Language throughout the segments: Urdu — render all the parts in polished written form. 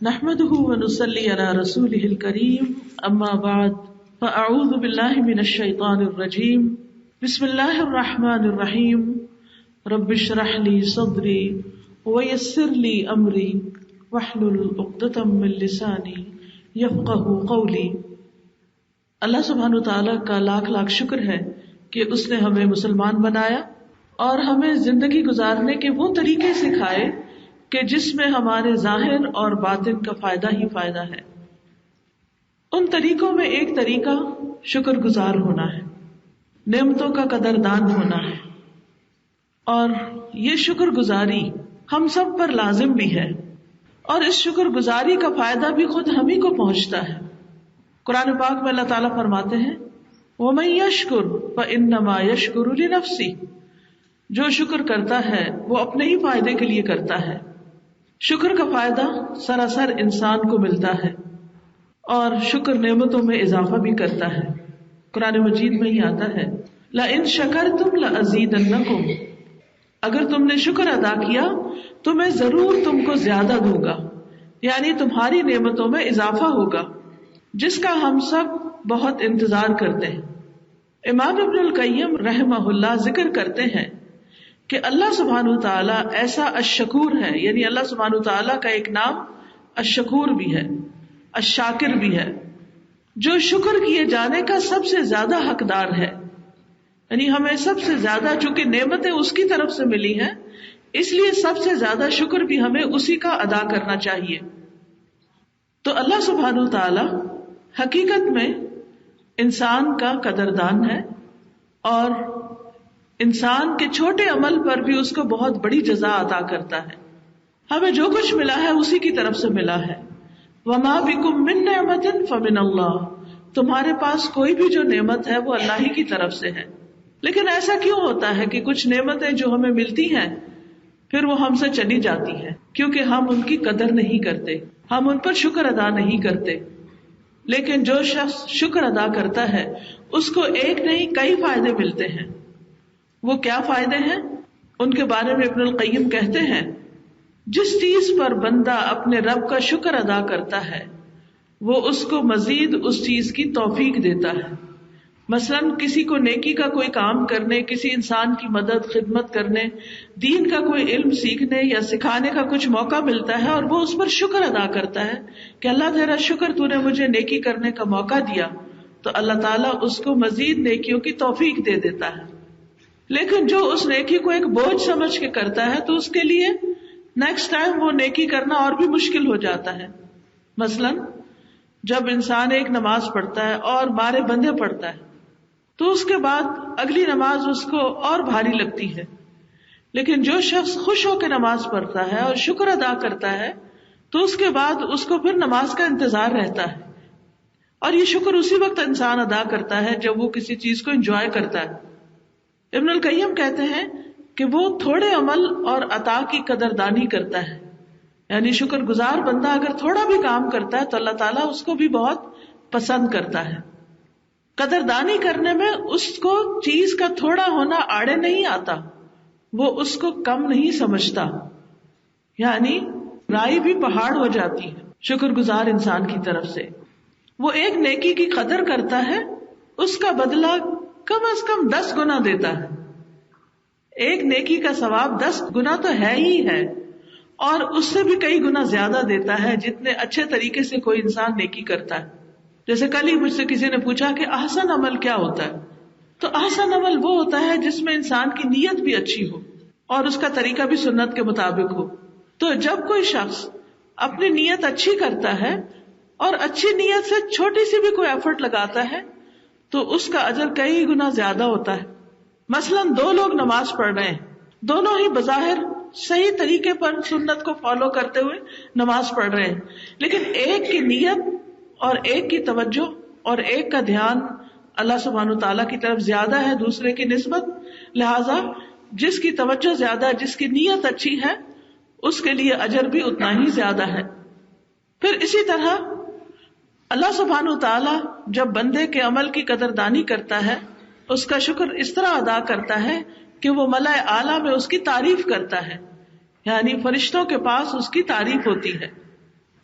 نحمده ونصلي على رسوله الكريم اما بعد فاعوذ بالله من الشيطان الرجيم بسم الله الرحمن الرحيم رب اشرح لي صدري ويسر لي امري واحلل عقدة من لساني يفقهوا قولي۔ اللہ سبحانہ وتعالیٰ کا لاکھ لاکھ شکر ہے کہ اس نے ہمیں مسلمان بنایا اور ہمیں زندگی گزارنے کے وہ طریقے سکھائے کہ جس میں ہمارے ظاہر اور باطن کا فائدہ ہی فائدہ ہے۔ ان طریقوں میں ایک طریقہ شکر گزار ہونا ہے، نعمتوں کا قدردان ہونا ہے، اور یہ شکر گزاری ہم سب پر لازم بھی ہے، اور اس شکر گزاری کا فائدہ بھی خود ہم ہی کو پہنچتا ہے۔ قرآن پاک میں اللہ تعالیٰ فرماتے ہیں وَمَن يَشْكُرْ فَإِنَّمَا يَشْكُرُ لِنَفْسِهِ، جو شکر کرتا ہے وہ اپنے ہی فائدے کے لیے کرتا ہے۔ شکر کا فائدہ سراسر انسان کو ملتا ہے، اور شکر نعمتوں میں اضافہ بھی کرتا ہے۔ قرآن مجید میں ہی آتا ہے لَإِن شَكَرْتُمْ لَأَزِيدَنَّكُمْ، اگر تم نے شکر ادا کیا تو میں ضرور تم کو زیادہ دوں گا، یعنی تمہاری نعمتوں میں اضافہ ہوگا، جس کا ہم سب بہت انتظار کرتے ہیں۔ امام ابن القیم رحمہ اللہ ذکر کرتے ہیں کہ اللہ سبحانہ تعالیٰ ایسا الشکور ہے، یعنی اللہ سبحانہ تعالیٰ کا ایک نام الشکور بھی ہے، الشاکر بھی ہے، جو شکر کیے جانے کا سب سے زیادہ حقدار ہے۔ یعنی ہمیں سب سے زیادہ چونکہ نعمتیں اس کی طرف سے ملی ہیں، اس لیے سب سے زیادہ شکر بھی ہمیں اسی کا ادا کرنا چاہیے۔ تو اللہ سبحانہ تعالیٰ حقیقت میں انسان کا قدردان ہے، اور انسان کے چھوٹے عمل پر بھی اس کو بہت بڑی جزا عطا کرتا ہے۔ ہمیں جو کچھ ملا ہے اسی کی طرف سے ملا ہے۔ وَمَا بِكُم مِّن نِّعْمَةٍ فَمِنَ اللَّهِ، تمہارے پاس کوئی بھی جو نعمت ہے وہ اللہ ہی کی طرف سے ہے۔ لیکن ایسا کیوں ہوتا ہے کہ کچھ نعمتیں جو ہمیں ملتی ہیں پھر وہ ہم سے چلی جاتی ہیں؟ کیونکہ ہم ان کی قدر نہیں کرتے، ہم ان پر شکر ادا نہیں کرتے۔ لیکن جو شخص شکر ادا کرتا ہے اس کو ایک نہیں کئی فائدے ملتے ہیں۔ وہ کیا فائدے ہیں؟ ان کے بارے میں ابن القیم کہتے ہیں جس چیز پر بندہ اپنے رب کا شکر ادا کرتا ہے وہ اس کو مزید اس چیز کی توفیق دیتا ہے۔ مثلا کسی کو نیکی کا کوئی کام کرنے، کسی انسان کی مدد خدمت کرنے، دین کا کوئی علم سیکھنے یا سکھانے کا کچھ موقع ملتا ہے، اور وہ اس پر شکر ادا کرتا ہے کہ اللہ تیرا شکر، تو نے مجھے نیکی کرنے کا موقع دیا، تو اللہ تعالیٰ اس کو مزید نیکیوں کی توفیق دے دیتا ہے۔ لیکن جو اس نیکی کو ایک بوجھ سمجھ کے کرتا ہے تو اس کے لیے نیکسٹ ٹائم وہ نیکی کرنا اور بھی مشکل ہو جاتا ہے۔ مثلا جب انسان ایک نماز پڑھتا ہے اور مارے بندے پڑھتا ہے تو اس کے بعد اگلی نماز اس کو اور بھاری لگتی ہے۔ لیکن جو شخص خوش ہو کے نماز پڑھتا ہے اور شکر ادا کرتا ہے تو اس کے بعد اس کو پھر نماز کا انتظار رہتا ہے، اور یہ شکر اسی وقت انسان ادا کرتا ہے جب وہ کسی چیز کو انجوائے کرتا ہے۔ ابن القیم کہتے ہیں کہ وہ تھوڑے عمل اور عطا کی قدردانی کرتا ہے، یعنی شکر گزار بندہ اگر تھوڑا بھی کام کرتا ہے تو اللہ تعالیٰ اس کو بھی بہت پسند کرتا ہے۔ قدردانی کرنے میں اس کو چیز کا تھوڑا ہونا آڑے نہیں آتا، وہ اس کو کم نہیں سمجھتا، یعنی رائی بھی پہاڑ ہو جاتی ہے شکر گزار انسان کی طرف سے۔ وہ ایک نیکی کی قدر کرتا ہے، اس کا بدلہ کم از کم 10 گنا دیتا ہے۔ ایک نیکی کا ثواب 10 گنا تو ہے ہی ہے، اور اس سے بھی کئی گنا زیادہ دیتا ہے جتنے اچھے طریقے سے کوئی انسان نیکی کرتا ہے۔ جیسے کل ہی مجھ سے کسی نے پوچھا کہ احسن عمل کیا ہوتا ہے، تو احسن عمل وہ ہوتا ہے جس میں انسان کی نیت بھی اچھی ہو اور اس کا طریقہ بھی سنت کے مطابق ہو۔ تو جب کوئی شخص اپنی نیت اچھی کرتا ہے اور اچھی نیت سے چھوٹی سی بھی کوئی ایفرٹ لگاتا ہے تو اس کا اجر کئی گنا زیادہ ہوتا ہے۔ مثلا 2 لوگ نماز پڑھ رہے ہیں، دونوں ہی بظاہر صحیح طریقے پر سنت کو فالو کرتے ہوئے نماز پڑھ رہے ہیں، لیکن ایک کی نیت اور ایک کی توجہ اور ایک کا دھیان اللہ سبحانہ تعالیٰ کی طرف زیادہ ہے دوسرے کی نسبت، لہذا جس کی توجہ زیادہ ہے، جس کی نیت اچھی ہے، اس کے لیے اجر بھی اتنا ہی زیادہ ہے۔ پھر اسی طرح اللہ سبحانہ تعالیٰ جب بندے کے عمل کی قدردانی کرتا ہے، اس کا شکر اس طرح ادا کرتا ہے کہ وہ ملائے اعلیٰ میں اس کی تعریف کرتا ہے، یعنی فرشتوں کے پاس اس کی تعریف ہوتی ہے۔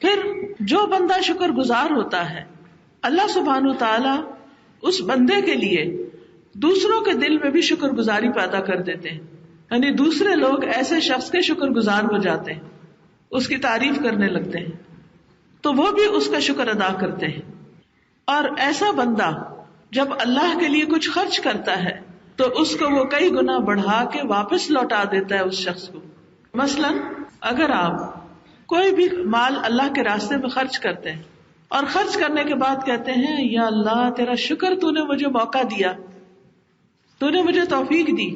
پھر جو بندہ شکر گزار ہوتا ہے، اللہ سبحانہ تعالی اس بندے کے لیے دوسروں کے دل میں بھی شکر گزاری پیدا کر دیتے ہیں، یعنی دوسرے لوگ ایسے شخص کے شکر گزار ہو جاتے ہیں، اس کی تعریف کرنے لگتے ہیں، تو وہ بھی اس کا شکر ادا کرتے ہیں. اور ایسا بندہ جب اللہ کے لیے کچھ خرچ کرتا ہے تو اس کو وہ کئی گنا بڑھا کے واپس لوٹا دیتا ہے اس شخص کو. مثلا اگر آپ کوئی بھی مال اللہ کے راستے میں خرچ کرتے ہیں اور خرچ کرنے کے بعد کہتے ہیں یا اللہ تیرا شکر تو نے مجھے موقع دیا، تو نے مجھے توفیق دی،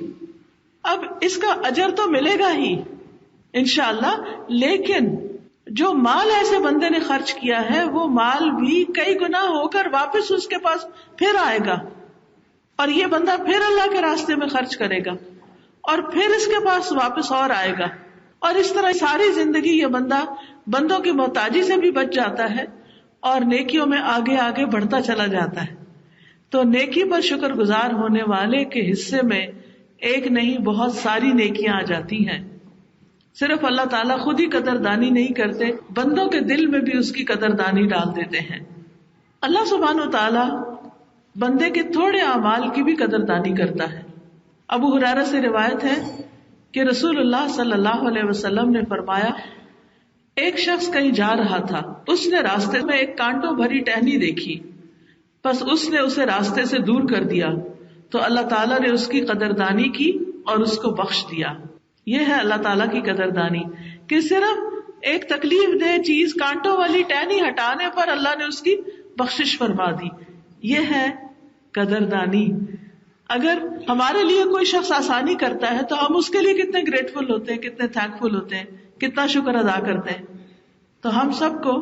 اب اس کا اجر تو ملے گا ہی انشاءاللہ، لیکن جو مال ایسے بندے نے خرچ کیا ہے وہ مال بھی کئی گنا ہو کر واپس اس کے پاس پھر آئے گا، اور یہ بندہ پھر اللہ کے راستے میں خرچ کرے گا اور پھر اس کے پاس واپس اور آئے گا، اور اس طرح ساری زندگی یہ بندہ بندوں کی محتاجی سے بھی بچ جاتا ہے اور نیکیوں میں آگے آگے بڑھتا چلا جاتا ہے. تو نیکی پر شکر گزار ہونے والے کے حصے میں ایک نہیں بہت ساری نیکیاں آ جاتی ہیں. صرف اللہ تعالیٰ خود ہی قدردانی نہیں کرتے، بندوں کے دل میں بھی اس کی قدردانی ڈال دیتے ہیں. اللہ سبحانہ و تعالیٰ بندے کے تھوڑے اعمال کی بھی قدردانی کرتا ہے. ابو ہریرہ سے روایت ہے کہ رسول اللہ صلی اللہ علیہ وسلم نے فرمایا، ایک شخص کہیں جا رہا تھا، اس نے راستے میں ایک کانٹوں بھری ٹہنی دیکھی، بس اس نے اسے راستے سے دور کر دیا تو اللہ تعالیٰ نے اس کی قدردانی کی اور اس کو بخش دیا. یہ ہے اللہ تعالیٰ کی قدردانی کہ صرف ایک تکلیف دہ چیز کانٹوں والی ٹہنی ہٹانے پر اللہ نے اس کی بخشش فرما دی. یہ ہے قدردانی. اگر ہمارے لیے کوئی شخص آسانی کرتا ہے تو ہم اس کے لیے کتنے گریٹفل ہوتے ہیں، کتنے تھینک فل ہوتے ہیں، کتنا شکر ادا کرتے ہیں. تو ہم سب کو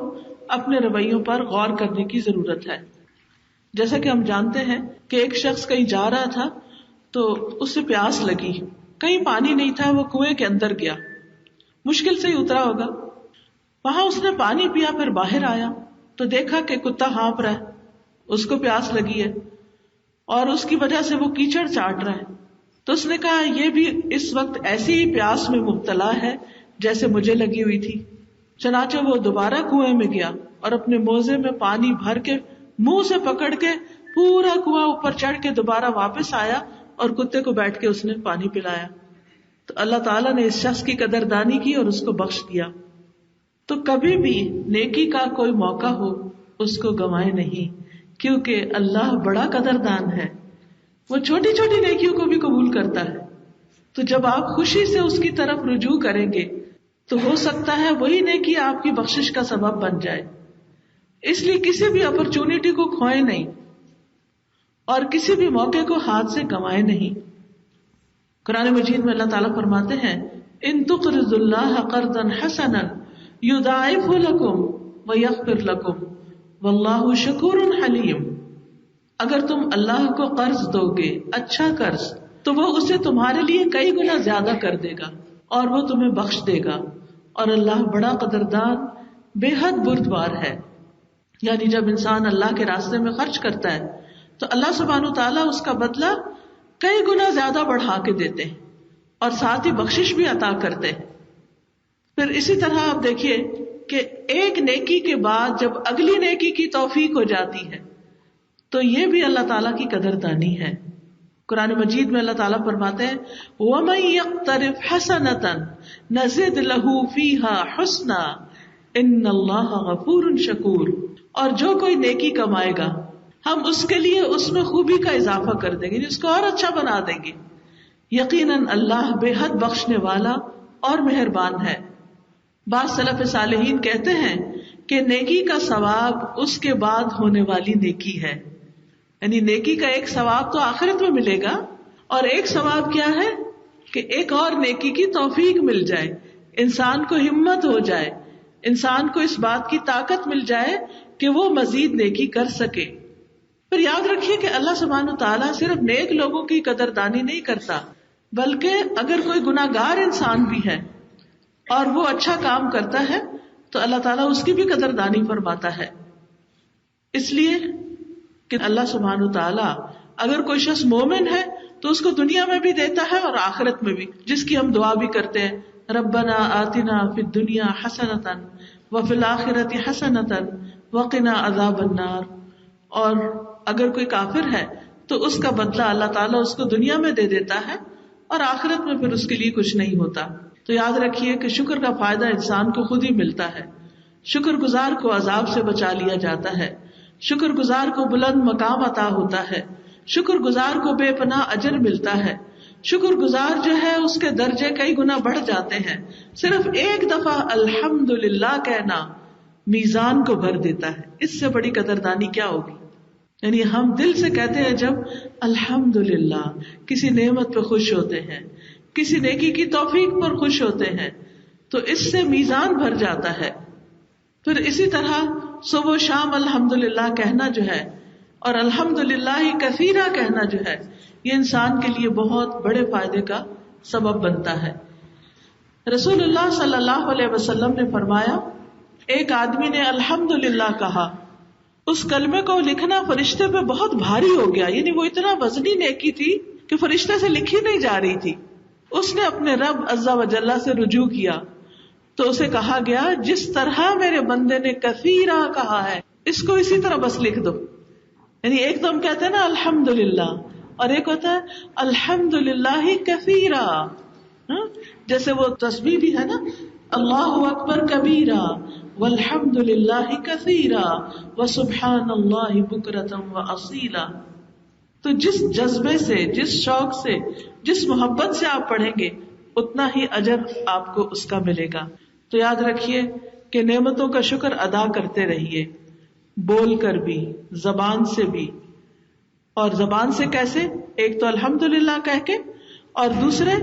اپنے رویوں پر غور کرنے کی ضرورت ہے. جیسا کہ ہم جانتے ہیں کہ ایک شخص کہیں جا رہا تھا تو اسے پیاس لگی، کہیں پانی نہیں تھا، وہ کنویں کے اندر گیا، مشکل سے ہی اترا ہوگا. وہاں اس نے پانی پیا، پھر باہر آیا تو دیکھا کہ کتا ہانپ رہا ہے، اس کو پیاس لگی ہے اور اس کی وجہ سے وہ کیچڑ چاٹ رہا ہے. تو اس نے کہا یہ بھی اس وقت ایسی ہی پیاس میں مبتلا ہے جیسے مجھے لگی ہوئی تھی. چنانچہ وہ دوبارہ کنویں میں گیا اور اپنے موزے میں پانی بھر کے منہ سے پکڑ کے پورا کنواں اوپر چڑھ کے دوبارہ واپس آیا اور کتے کو بیٹھ کے اس نے پانی پلایا. تو اللہ تعالیٰ نے اس شخص کی قدردانی کی اور اس کو بخش دیا. تو کبھی بھی نیکی کا کوئی موقع ہو اس کو گنوائے نہیں، کیونکہ اللہ بڑا قدردان ہے، وہ چھوٹی چھوٹی نیکیوں کو بھی قبول کرتا ہے. تو جب آپ خوشی سے اس کی طرف رجوع کریں گے تو ہو سکتا ہے وہی نیکی آپ کی بخشش کا سبب بن جائے. اس لیے کسی بھی اپرچونٹی کو کھوئے نہیں اور کسی بھی موقع کو ہاتھ سے گنوائے نہیں. قرآن مجید میں اللہ تعالیٰ فرماتے ہیں ان تقرضوا اللہ قرضا حسنا یضاعفہ لکم ویغفر لکم واللہ شکور حلیم. اگر تم اللہ کو قرض دو گے، اچھا قرض، تو وہ اسے تمہارے لیے کئی گنا زیادہ کر دے گا اور وہ تمہیں بخش دے گا، اور اللہ بڑا قدردان بے حد بردبار ہے. یعنی جب انسان اللہ کے راستے میں خرچ کرتا ہے تو اللہ سبحانہ تعالیٰ اس کا بدلہ کئی گنا زیادہ بڑھا کے دیتے ہیں اور ساتھ ہی بخشش بھی عطا کرتے ہیں. پھر اسی طرح آپ دیکھیے کہ ایک نیکی کے بعد جب اگلی نیکی کی توفیق ہو جاتی ہے تو یہ بھی اللہ تعالیٰ کی قدردانی ہے. قرآن مجید میں اللہ تعالیٰ فرماتے ہیں وَمَن يَقْتَرِفْ حَسَنَةً نَزِدْ لَهُ فِيهَا حُسْنًا إِنَّ اللَّهَ غَفُورٌ شَكُورٌ. اور جو کوئی نیکی کمائے گا ہم اس کے لیے اس میں خوبی کا اضافہ کر دیں گے، اس کو اور اچھا بنا دیں گے. یقیناً اللہ بے حد بخشنے والا اور مہربان ہے. بعض سلف صالحین کہتے ہیں کہ نیکی کا ثواب اس کے بعد ہونے والی نیکی ہے. یعنی نیکی کا ایک ثواب تو آخرت میں ملے گا، اور ایک ثواب کیا ہے کہ ایک اور نیکی کی توفیق مل جائے، انسان کو ہمت ہو جائے، انسان کو اس بات کی طاقت مل جائے کہ وہ مزید نیکی کر سکے. پھر یاد رکھیے کہ اللہ سبحانہ تعالیٰ صرف نیک لوگوں کی قدردانی نہیں کرتا، بلکہ اگر کوئی گناہگار انسان بھی ہے اور وہ اچھا کام کرتا ہے تو اللہ تعالیٰ اس کی بھی قدردانی فرماتا ہے. اس لیے کہ اللہ سبحانہ تعالیٰ اگر کوئی شخص مومن ہے تو اس کو دنیا میں بھی دیتا ہے اور آخرت میں بھی، جس کی ہم دعا بھی کرتے ہیں ربنا آتنا فی الدنیا حسنۃ وفی الآخرۃ حسنۃ وقنا عذاب النار، اور اگر کوئی کافر ہے تو اس کا بدلہ اللہ تعالیٰ اس کو دنیا میں دے دیتا ہے اور آخرت میں پھر اس کے لیے کچھ نہیں ہوتا۔ تو یاد رکھیے کہ شکر کا فائدہ انسان کو خود ہی ملتا ہے، شکر گزار کو عذاب سے بچا لیا جاتا ہے، شکر گزار کو بلند مقام عطا ہوتا ہے، شکر گزار کو بے پناہ اجر ملتا ہے، شکر گزار جو ہے اس کے درجے کئی گنا بڑھ جاتے ہیں۔ صرف ایک دفعہ الحمدللہ کہنا میزان کو بھر دیتا ہے، اس سے بڑی قدردانی کیا ہوگی؟ یعنی ہم دل سے کہتے ہیں جب الحمدللہ، کسی نعمت پہ خوش ہوتے ہیں، کسی نیکی کی توفیق پر خوش ہوتے ہیں، تو اس سے میزان بھر جاتا ہے۔ پھر اسی طرح صبح و شام الحمدللہ کہنا جو ہے، اور الحمدللہ کثیرہ کہنا جو ہے، یہ انسان کے لیے بہت بڑے فائدے کا سبب بنتا ہے۔ رسول اللہ صلی اللہ علیہ وسلم نے فرمایا، ایک آدمی نے الحمدللہ کہا، اس کلمے کو لکھنا فرشتے پہ بہت بھاری ہو گیا، یعنی وہ اتنا وزنی نیکی تھی کہ فرشتے سے لکھی نہیں جا رہی تھی۔ اس نے اپنے رب عز و جل سے رجوع کیا تو اسے کہا گیا، جس طرح میرے بندے نے کثیرہ کہا ہے اس کو اسی طرح بس لکھ دو۔ یعنی ایک تو ہم کہتے ہیں نا الحمدللہ، اور ایک ہوتا ہے الحمدللہ کثیرہ، جیسے وہ تسبیح بھی ہے نا، اللہ اکبر کبیرہ والحمدللہ کثیرہ وسبحان اللہ بکرۃ واصیلا۔ تو جس جذبے سے، جس شوق سے، جس محبت سے آپ پڑھیں گے اتنا ہی اجر آپ کو اس کا ملے گا۔ تو یاد رکھیے کہ نعمتوں کا شکر ادا کرتے رہیے، بول کر بھی، زبان سے بھی۔ اور زبان سے کیسے؟ ایک تو الحمدللہ کہہ کے، اور دوسرے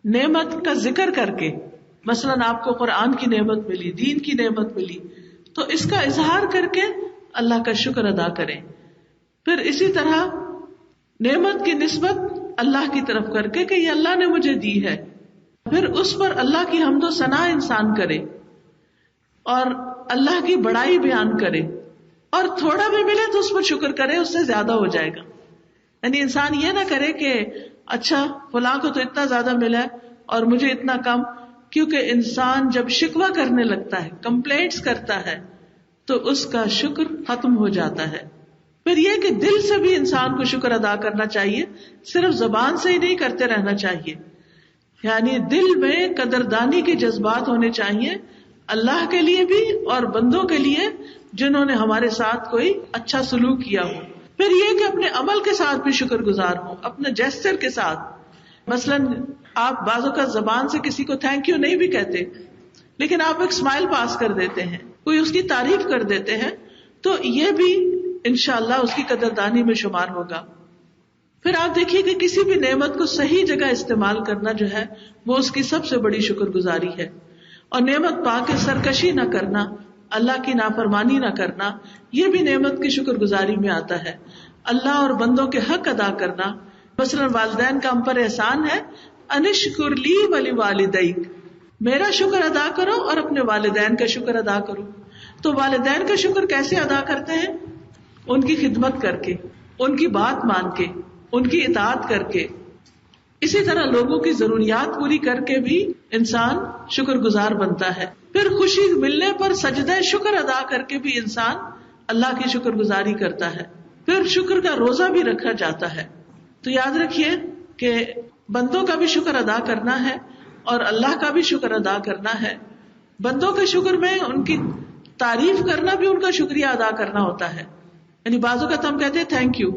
نعمت کا ذکر کر کے۔ مثلاً آپ کو قرآن کی نعمت ملی، دین کی نعمت ملی، تو اس کا اظہار کر کے اللہ کا شکر ادا کریں۔ پھر اسی طرح نعمت کی نسبت اللہ کی طرف کر کے کہ یہ اللہ نے مجھے دی ہے، پھر اس پر اللہ کی حمد و ثنا انسان کرے اور اللہ کی بڑائی بیان کرے، اور تھوڑا بھی ملے تو اس پر شکر کرے، اس سے زیادہ ہو جائے گا۔ یعنی انسان یہ نہ کرے کہ اچھا فلاں کو تو اتنا زیادہ ملا ہے اور مجھے اتنا کم، کیونکہ انسان جب شکوہ کرنے لگتا ہے، کمپلینٹس کرتا ہے، تو اس کا شکر ختم ہو جاتا ہے۔ پھر یہ کہ دل سے بھی انسان کو شکر ادا کرنا چاہیے، صرف زبان سے ہی نہیں کرتے رہنا چاہیے۔ یعنی دل میں قدردانی کے جذبات ہونے چاہیے، اللہ کے لیے بھی اور بندوں کے لیے جنہوں نے ہمارے ساتھ کوئی اچھا سلوک کیا ہو۔ پھر یہ کہ اپنے عمل کے ساتھ بھی شکر گزار ہوں، اپنے جیسچر کے ساتھ۔ مثلاً آپ بعض اوقات زبان سے کسی کو تھینک یو نہیں بھی کہتے، لیکن آپ ایک اسمائل پاس کر دیتے ہیں، کوئی اس کی تعریف کر دیتے ہیں، تو یہ بھی انشاءاللہ اس کی قدردانی میں شمار ہوگا۔ پھر آپ دیکھیے کہ کسی بھی نعمت کو صحیح جگہ استعمال کرنا جو ہے وہ اس کی سب سے بڑی شکر گزاری ہے، اور نعمت پا کے سرکشی نہ کرنا، اللہ کی نافرمانی نہ کرنا، یہ بھی نعمت کی شکر گزاری میں آتا ہے۔ اللہ اور بندوں کے حق ادا کرنا، مثلاً والدین کا ہم پر احسان ہے، انشکر لی ولی والدیک، میرا شکر ادا کرو اور اپنے والدین کا شکر ادا کرو۔ تو والدین کا شکر کیسے ادا کرتے ہیں؟ ان کی خدمت کر کے، ان کی بات مان کے، ان کی اطاعت کر کے۔ اسی طرح لوگوں کی ضروریات پوری کر کے بھی انسان شکر گزار بنتا ہے۔ پھر خوشی ملنے پر سجدہ شکر ادا کر کے بھی انسان اللہ کی شکر گزاری کرتا ہے۔ پھر شکر کا روزہ بھی رکھا جاتا ہے۔ تو یاد رکھیے کہ بندوں کا بھی شکر ادا کرنا ہے اور اللہ کا بھی شکر ادا کرنا ہے۔ بندوں کے شکر میں ان کی تعریف کرنا بھی ان کا شکریہ ادا کرنا ہوتا ہے۔ یعنی بعض اوقات ہم کہتے ہیں تھینک یو،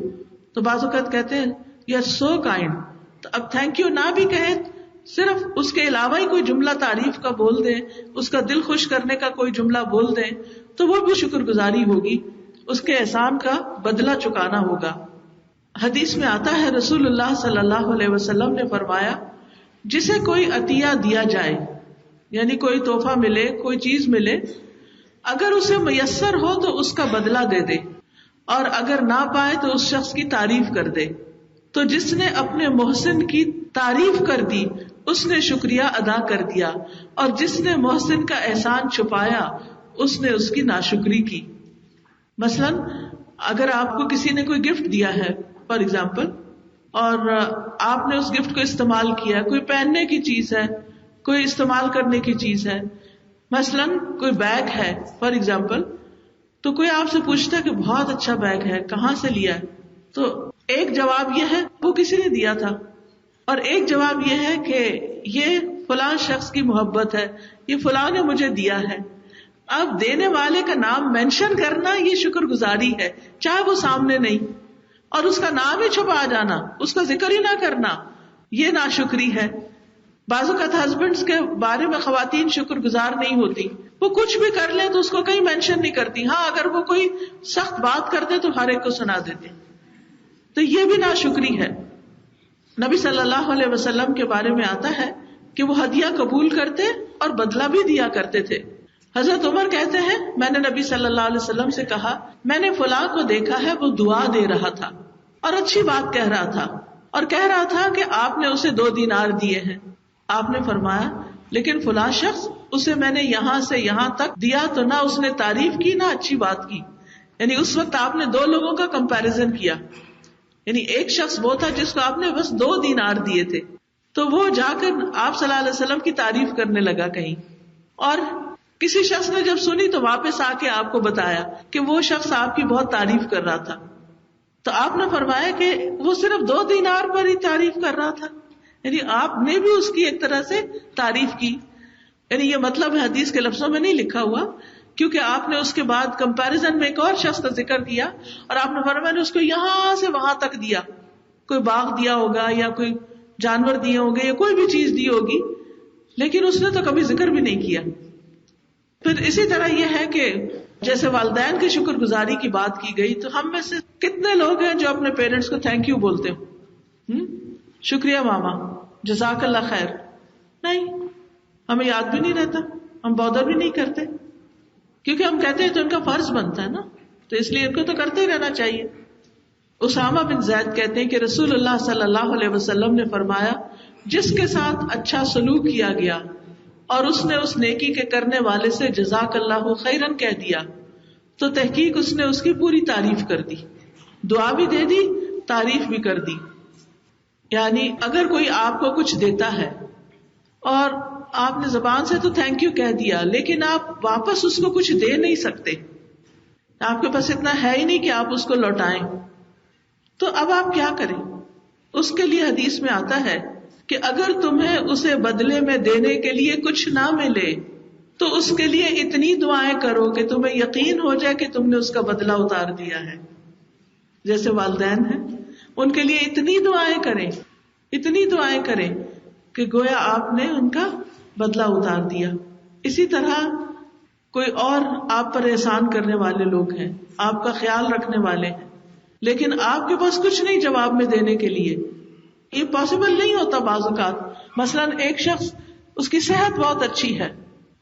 تو بعض اوقات کہتے ہیں یو آر سو کائنڈ، تو اب تھینک یو نہ بھی کہیں، صرف اس کے علاوہ ہی کوئی جملہ تعریف کا بول دیں، اس کا دل خوش کرنے کا کوئی جملہ بول دیں، تو وہ بھی شکر گزاری ہوگی، اس کے احسان کا بدلہ چکانا ہوگا۔ حدیث میں آتا ہے رسول اللہ صلی اللہ علیہ وسلم نے فرمایا، جسے کوئی عطیہ دیا جائے، یعنی کوئی تحفہ ملے، کوئی چیز ملے، اگر اسے میسر ہو تو اس کا بدلہ دے دے، اور اگر نہ پائے تو اس شخص کی تعریف کر دے۔ تو جس نے اپنے محسن کی تعریف کر دی اس نے شکریہ ادا کر دیا، اور جس نے محسن کا احسان چھپایا اس نے اس کی ناشکری کی۔ مثلاً اگر آپ کو کسی نے کوئی گفٹ دیا ہے فار ایگزامپل، اور آپ نے اس گفٹ کو استعمال کیا، کوئی پہننے کی چیز ہے، کوئی استعمال کرنے کی چیز ہے، مثلاً کوئی بیگ ہے فار ایگزامپل، تو کوئی آپ سے پوچھتا ہے کہ بہت اچھا بیگ ہے، کہاں سے لیا ہے؟ تو ایک جواب یہ ہے وہ کسی نے دیا تھا، اور ایک جواب یہ ہے کہ یہ فلاں شخص کی محبت ہے، یہ فلاں نے مجھے دیا ہے. اب دینے والے کا نام مینشن کرنا یہ شکر گزاری ہے، چاہے وہ سامنے نہیں، اور اس کا نام ہی چھپا جانا، اس کا ذکر ہی نہ کرنا، یہ ناشکری ہے. بعض اوقات ہسبینڈز کے بارے میں خواتین شکر گزار نہیں ہوتی، وہ کچھ بھی کر لیں تو اس کو کہیں مینشن نہیں کرتی، ہاں اگر وہ کوئی سخت بات کرتے تو ہر ایک کو سنا دیتے، تو یہ بھی ناشکری ہے. نبی صلی اللہ علیہ وسلم کے بارے میں آتا ہے کہ وہ ہدیہ قبول کرتے اور بدلہ بھی دیا کرتے تھے. حضرت عمر کہتے ہیں میں نے نبی صلی اللہ علیہ وسلم سے کہا میں نے فلاں کو دیکھا ہے وہ دعا دے رہا تھا اور اچھی بات کہہ رہا تھا، اور کہہ رہا تھا کہ آپ نے اسے 2 دینار دیے ہیں. آپ نے فرمایا لیکن فلاں شخص اسے میں نے یہاں سے یہاں تک دیا تو نہ اس نے تعریف کی نہ اچھی بات کی. یعنی اس وقت آپ نے 2 لوگوں کا کمپیریزن کیا، یعنی ایک شخص وہ تھا جس کو آپ نے بس 2 دینار دیے تھے، تو وہ جا کر آپ صلی اللہ علیہ وسلم کی تعریف کرنے لگا کہیں، اور کسی شخص نے جب سنی تو واپس آ کے آپ کو بتایا کہ وہ شخص آپ کی بہت تعریف کر رہا تھا. تو آپ نے فرمایا کہ وہ صرف 2 دینار پر ہی تعریف کر رہا تھا، یعنی آپ نے بھی اس کی ایک طرح سے تعریف کی. یعنی یہ مطلب حدیث کے لفظوں میں نہیں لکھا ہوا، کیونکہ آپ نے اس کے بعد کمپیریزن میں ایک اور شخص کا ذکر کیا اور آپ نے فرمایا میں نے اس کو یہاں سے وہاں تک دیا، کوئی باغ دیا ہوگا یا کوئی جانور دیے ہوں گے یا کوئی بھی چیز دی ہوگی، لیکن اس نے تو کبھی ذکر بھی نہیں کیا. پھر اسی طرح یہ ہے کہ جیسے والدین کی شکر گزاری کی بات کی گئی، تو ہم میں سے کتنے لوگ ہیں جو اپنے پیرنٹس کو تھینک یو بولتے ہو، شکریہ ماما، جزاک اللہ خیر؟ نہیں، ہمیں یاد بھی نہیں رہتا، ہم بادر بھی نہیں کرتے، کیونکہ ہم کہتے ہیں تو ان کا فرض بنتا ہے نا، تو اس لیے ان کو تو کرتے ہی رہنا چاہیے. اسامہ بن زید کہتے ہیں کہ رسول اللہ صلی اللہ علیہ وسلم نے فرمایا جس کے ساتھ اچھا سلوک کیا گیا اور اس نے اس نیکی کے کرنے والے سے جزاک اللہ خیرن کہہ دیا تو تحقیق اس نے اس کی پوری تعریف کر دی، دعا بھی دے دی، تعریف بھی کر دی. یعنی اگر کوئی آپ کو کچھ دیتا ہے اور آپ نے زبان سے تو تھینک یو کہہ دیا، لیکن آپ واپس اس کو کچھ دے نہیں سکتے، آپ کے پاس اتنا ہے ہی نہیں کہ آپ اس کو لوٹائیں، تو اب آپ کیا کریں؟ اس کے لیے حدیث میں آتا ہے کہ اگر تمہیں اسے بدلے میں دینے کے لیے کچھ نہ ملے تو اس کے لیے اتنی دعائیں کرو کہ تمہیں یقین ہو جائے کہ تم نے اس کا بدلہ اتار دیا ہے. جیسے والدین ہیں، ان کے لیے اتنی دعائیں کریں کہ گویا آپ نے ان کا بدلہ اتار دیا. اسی طرح کوئی اور آپ پر احسان کرنے والے لوگ ہیں، آپ کا خیال رکھنے والے ہیں، لیکن آپ کے پاس کچھ نہیں جواب میں دینے کے لیے. یہ پاسبل نہیں ہوتا بعض اوقات. مثلاً ایک شخص اس کی صحت بہت اچھی ہے،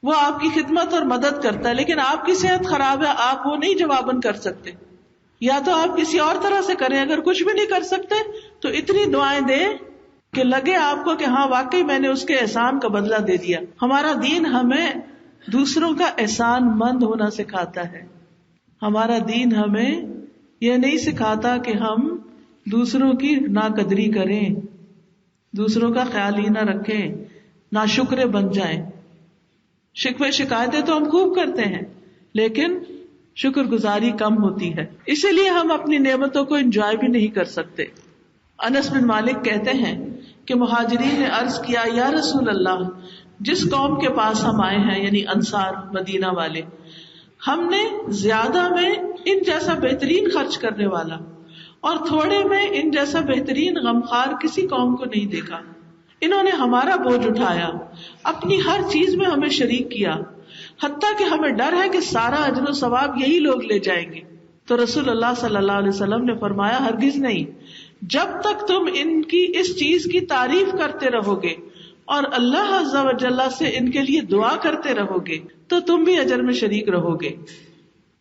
وہ آپ کی خدمت اور مدد کرتا ہے، لیکن آپ کی صحت خراب ہے، آپ وہ نہیں جواباً کر سکتے. یا تو آپ کسی اور طرح سے کریں، اگر کچھ بھی نہیں کر سکتے تو اتنی دعائیں دیں کہ لگے آپ کو کہ ہاں واقعی میں نے اس کے احسان کا بدلہ دے دیا. ہمارا دین ہمیں دوسروں کا احسان مند ہونا سکھاتا ہے. ہمارا دین ہمیں یہ نہیں سکھاتا کہ ہم دوسروں کی ناقدری کریں، دوسروں کا خیال ہی نہ رکھیں، ناشکرے بن جائیں. شکوے شکایتیں تو ہم خوب کرتے ہیں لیکن شکر گزاری کم ہوتی ہے، اسی لیے ہم اپنی نعمتوں کو انجوائے بھی نہیں کر سکتے. انس بن مالک کہتے ہیں کہ مہاجرین نے عرض کیا یا رسول اللہ، جس قوم کے پاس ہم آئے ہیں یعنی انصار مدینہ والے، ہم نے زیادہ میں ان جیسا بہترین خرچ کرنے والا اور تھوڑے میں ان جیسا بہترین غمخوار کسی قوم کو نہیں دیکھا. انہوں نے ہمارا بوجھ اٹھایا، اپنی ہر چیز میں ہمیں شریک کیا، حتیٰ کہ ہمیں ڈر ہے کہ سارا اجر و ثواب یہی لوگ لے جائیں گے. تو رسول اللہ صلی اللہ علیہ وسلم نے فرمایا ہرگز نہیں، جب تک تم ان کی اس چیز کی تعریف کرتے رہو گے اور اللہ عز و جل سے ان کے لیے دعا کرتے رہو گے تو تم بھی اجر میں شریک رہو گے.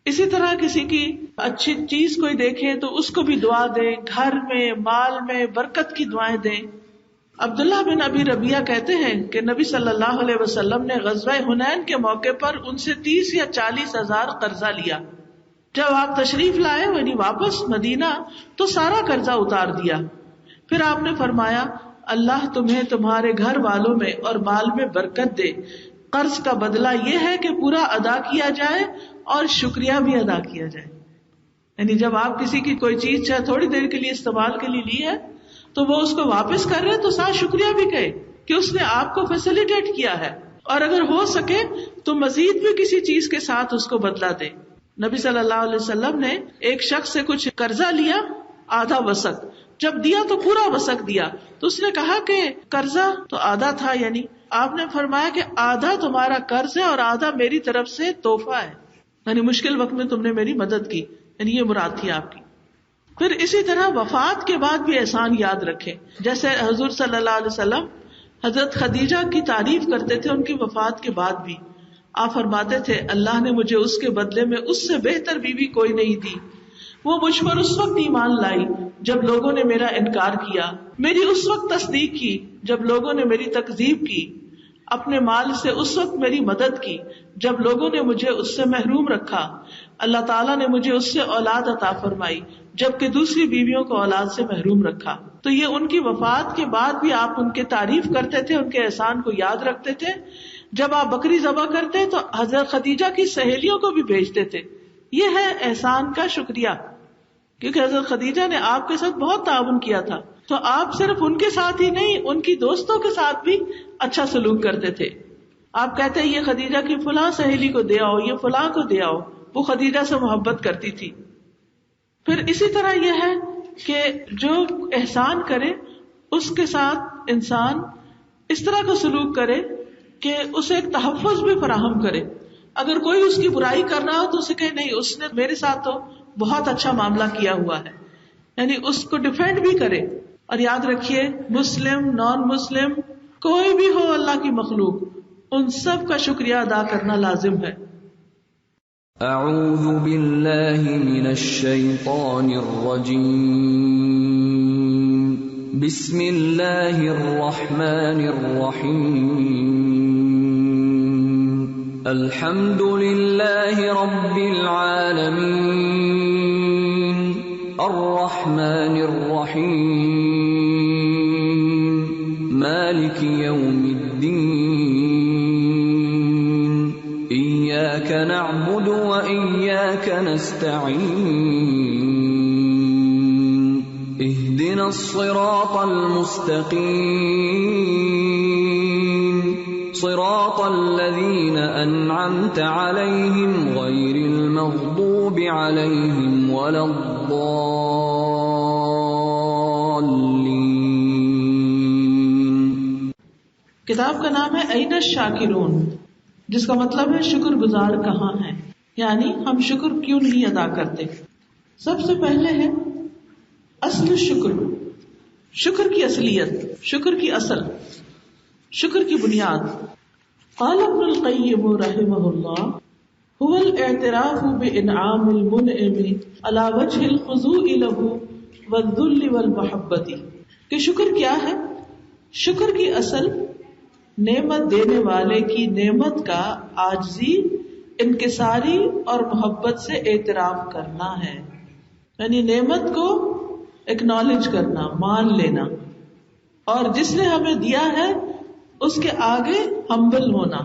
اسی طرح کسی کی اچھی چیز کوئی دیکھے تو اس کو بھی دعا دیں، گھر میں مال میں برکت کی دعائیں دیں. عبداللہ بن ابی ربیعہ کہتے ہیں کہ نبی صلی اللہ علیہ وسلم نے غزوہ حنین کے موقع پر ان سے 30 یا 40 ہزار قرضہ لیا. جب آپ تشریف لائے یعنی واپس مدینہ تو سارا قرضہ اتار دیا. پھر آپ نے فرمایا اللہ تمہیں تمہارے گھر والوں میں اور مال میں برکت دے، قرض کا بدلہ یہ ہے کہ پورا ادا کیا جائے اور شکریہ بھی ادا کیا جائے. یعنی جب آپ کسی کی کوئی چیز چاہے تھوڑی دیر کے لیے استعمال کے لیے لی ہے تو وہ اس کو واپس کر رہے تو ساتھ شکریہ بھی کہے کہ اس نے آپ کو فیسیلیٹیٹ کیا ہے, اور اگر ہو سکے تو مزید بھی کسی چیز کے ساتھ اس کو بدلا دے. نبی صلی اللہ علیہ وسلم نے ایک شخص سے کچھ قرضہ لیا آدھا وسق, جب دیا تو پورا وسق دیا, تو اس نے کہا کہ قرضہ تو آدھا تھا, یعنی آپ نے فرمایا کہ آدھا تمہارا قرض ہے اور آدھا میری طرف سے تحفہ ہے, یعنی مشکل وقت میں تم نے میری مدد کی, یعنی یہ مراد تھی آپ کی. پھر اسی طرح وفات کے بعد بھی احسان یاد رکھے, جیسے حضور صلی اللہ علیہ وسلم حضرت خدیجہ کی تعریف کرتے تھے ان کی وفات کے بعد بھی. آپ فرماتے تھے اللہ نے مجھے اس کے بدلے میں اس سے بہتر بیوی کوئی نہیں دی, وہ مجھ پر اس وقت ایمان لائی جب لوگوں نے میرا انکار کیا, میری اس وقت تصدیق کی جب لوگوں نے میری تکذیب کی, اپنے مال سے اس وقت میری مدد کی جب لوگوں نے مجھے اس سے محروم رکھا, اللہ تعالیٰ نے مجھے اس سے اولاد عطا فرمائی جبکہ دوسری بیویوں کو اولاد سے محروم رکھا. تو یہ ان کی وفات کے بعد بھی آپ ان کی تعریف کرتے تھے, ان کے احسان کو یاد رکھتے تھے. جب آپ بکری ذبح کرتے تو حضرت خدیجہ کی سہیلیوں کو بھی بھیجتے تھے. یہ ہے احسان کا شکریہ, کیونکہ حضرت خدیجہ نے آپ کے ساتھ بہت تعاون کیا تھا, تو آپ صرف ان کے ساتھ ہی نہیں ان کی دوستوں کے ساتھ بھی اچھا سلوک کرتے تھے. آپ کہتے ہیں یہ خدیجہ کی فلاں سہیلی کو دے آؤ, یہ فلاں کو دے آؤ, وہ خدیجہ سے محبت کرتی تھی. پھر اسی طرح یہ ہے کہ جو احسان کرے اس کے ساتھ انسان اس طرح کا سلوک کرے کہ اسے ایک تحفظ بھی فراہم کرے. اگر کوئی اس کی برائی کر رہا ہو تو اسے کہے نہیں اس نے میرے ساتھ تو بہت اچھا معاملہ کیا ہوا ہے, یعنی اس کو ڈیفینڈ بھی کرے. اور یاد رکھیے مسلم نان مسلم کوئی بھی ہو اللہ کی مخلوق, ان سب کا شکریہ ادا کرنا لازم ہے. اعوذ باللہ من الشیطان الرجیم, بسم اللہ الرحمن الرحیم, الحمد للہ رب العالمین, الرحمن الرحیم, مالک یوم الدین, إياك نعبد وإياك نستعين, اهدنا الصراط المستقيم, صراط الذين أنعمت عليهم غير المغضوب عليهم ولا الضالين. کتاب کا نام ہے این الشاکرون, جس کا مطلب ہے شکر گزار کہاں ہیں, یعنی ہم شکر کیوں نہیں ادا کرتے. سب سے پہلے ہے اصل شکر, شکر کی اصلیت, شکر کی اصل, شکر کی بنیاد. قال ابن القیم رحمہ اللہ هو الاعتراف بانعام المنعم على وجه الخضوع له والذل والمحبة. کہ شکر کیا ہے؟ شکر کی اصل نعمت دینے والے کی نعمت کا عاجزی, انکساری اور محبت سے اعتراف کرنا ہے. یعنی نعمت کو اکنالج کرنا, مان لینا, اور جس نے ہمیں دیا ہے اس کے آگے ہمبل ہونا.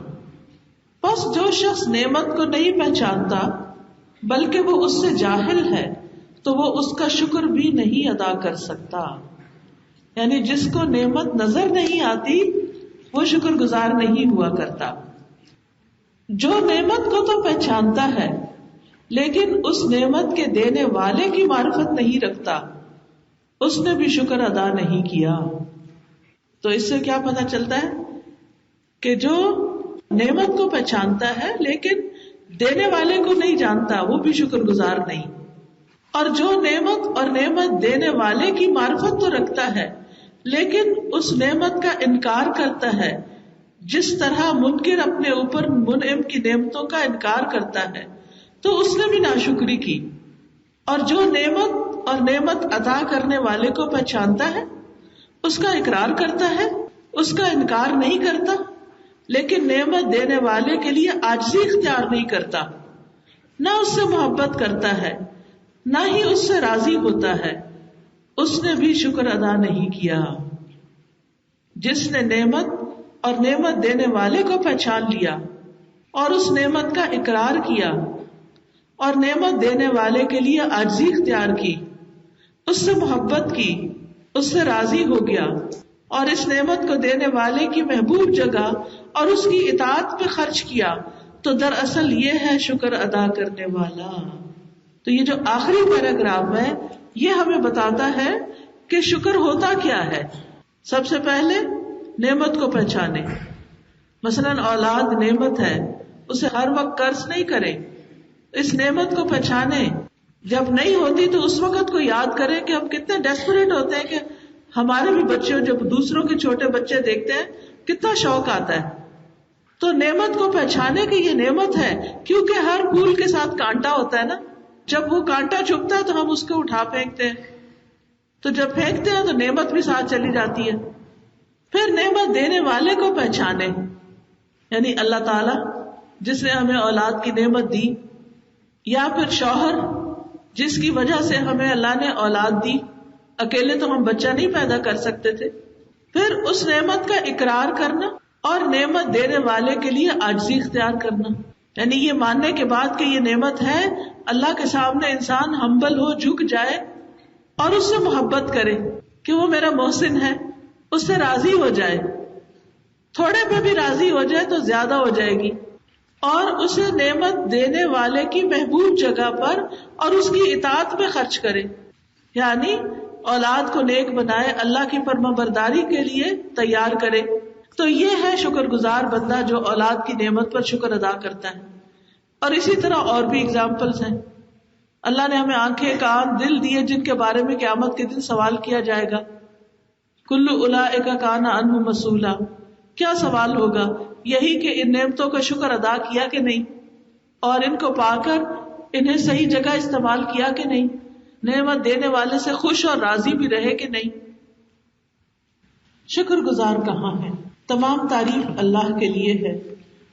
بس جو شخص نعمت کو نہیں پہچانتا بلکہ وہ اس سے جاہل ہے تو وہ اس کا شکر بھی نہیں ادا کر سکتا. یعنی جس کو نعمت نظر نہیں آتی وہ شکر گزار نہیں ہوا کرتا. جو نعمت کو تو پہچانتا ہے لیکن اس نعمت کے دینے والے کی معرفت نہیں رکھتا, اس نے بھی شکر ادا نہیں کیا. تو اس سے کیا پتہ چلتا ہے کہ جو نعمت کو پہچانتا ہے لیکن دینے والے کو نہیں جانتا وہ بھی شکر گزار نہیں, اور جو نعمت اور نعمت دینے والے کی معرفت تو رکھتا ہے لیکن اس نعمت کا انکار کرتا ہے, جس طرح منکر اپنے اوپر منعم کی نعمتوں کا انکار کرتا ہے تو اس نے بھی ناشکری کی. اور جو نعمت اور نعمت عطا کرنے والے کو پہچانتا ہے اس کا اقرار کرتا ہے, اس کا انکار نہیں کرتا, لیکن نعمت دینے والے کے لیے عاجزی اختیار نہیں کرتا, نہ اس سے محبت کرتا ہے نہ ہی اس سے راضی ہوتا ہے, اس نے بھی شکر ادا نہیں کیا. جس نے نعمت اور نعمت دینے والے کو پہچان لیا اور اس نعمت کا اقرار کیا اور نعمت دینے والے کے لیے عاجزی اختیار کی، اس سے محبت کی، اس سے راضی ہو گیا اور اس نعمت کو دینے والے کی محبوب جگہ اور اس کی اطاعت پہ خرچ کیا، تو دراصل یہ ہے شکر ادا کرنے والا۔ تو یہ جو آخری پیراگراف ہے یہ ہمیں بتاتا ہے کہ شکر ہوتا کیا ہے۔ سب سے پہلے نعمت کو پہچانے، مثلاً اولاد نعمت ہے، اسے ہر وقت قرض نہیں کریں، اس نعمت کو پہچانے، جب نہیں ہوتی تو اس وقت کو یاد کریں کہ ہم کتنے ڈیسپریٹ ہوتے ہیں کہ ہمارے بھی بچے، جب دوسروں کے چھوٹے بچے دیکھتے ہیں کتنا شوق آتا ہے۔ تو نعمت کو پہچانے کہ یہ نعمت ہے، کیونکہ ہر پھول کے ساتھ کانٹا ہوتا ہے نا، جب وہ کانٹا چبھتا ہے تو ہم اس کو اٹھا پھینکتے ہیں، تو جب پھینکتے ہیں تو نعمت بھی ساتھ چلی جاتی ہے۔ پھر نعمت دینے والے کو پہچانے، یعنی اللہ تعالی جس نے ہمیں اولاد کی نعمت دی، یا پھر شوہر جس کی وجہ سے ہمیں اللہ نے اولاد دی، اکیلے تو ہم بچہ نہیں پیدا کر سکتے تھے۔ پھر اس نعمت کا اقرار کرنا اور نعمت دینے والے کے لیے عاجزی اختیار کرنا، یعنی یہ ماننے کے بعد کہ یہ نعمت ہے، اللہ کے سامنے انسان ہمبل ہو، جھک جائے اور اس سے محبت کرے کہ وہ میرا محسن ہے، اس سے راضی ہو جائے، تھوڑے پہ بھی راضی ہو جائے تو زیادہ ہو جائے گی، اور اسے نعمت دینے والے کی محبوب جگہ پر اور اس کی اطاعت پہ خرچ کرے، یعنی اولاد کو نیک بنائے، اللہ کی فرما برداری کے لیے تیار کرے۔ تو یہ ہے شکر گزار بندہ جو اولاد کی نعمت پر شکر ادا کرتا ہے۔ اور اسی طرح اور بھی اگزامپلز ہیں۔ اللہ نے ہمیں آنکھیں، کان، دل دیے جن کے بارے میں قیامت کے دن سوال کیا جائے گا۔ کل اولئک کان عنہ مسئولا، کیا سوال ہوگا؟ یہی کہ ان نعمتوں کا شکر ادا کیا کہ نہیں، اور ان کو پا کر انہیں صحیح جگہ استعمال کیا کہ نہیں، نعمت دینے والے سے خوش اور راضی بھی رہے کہ نہیں۔ شکر گزار کہاں ہے؟ تمام تعریف اللہ کے لیے ہے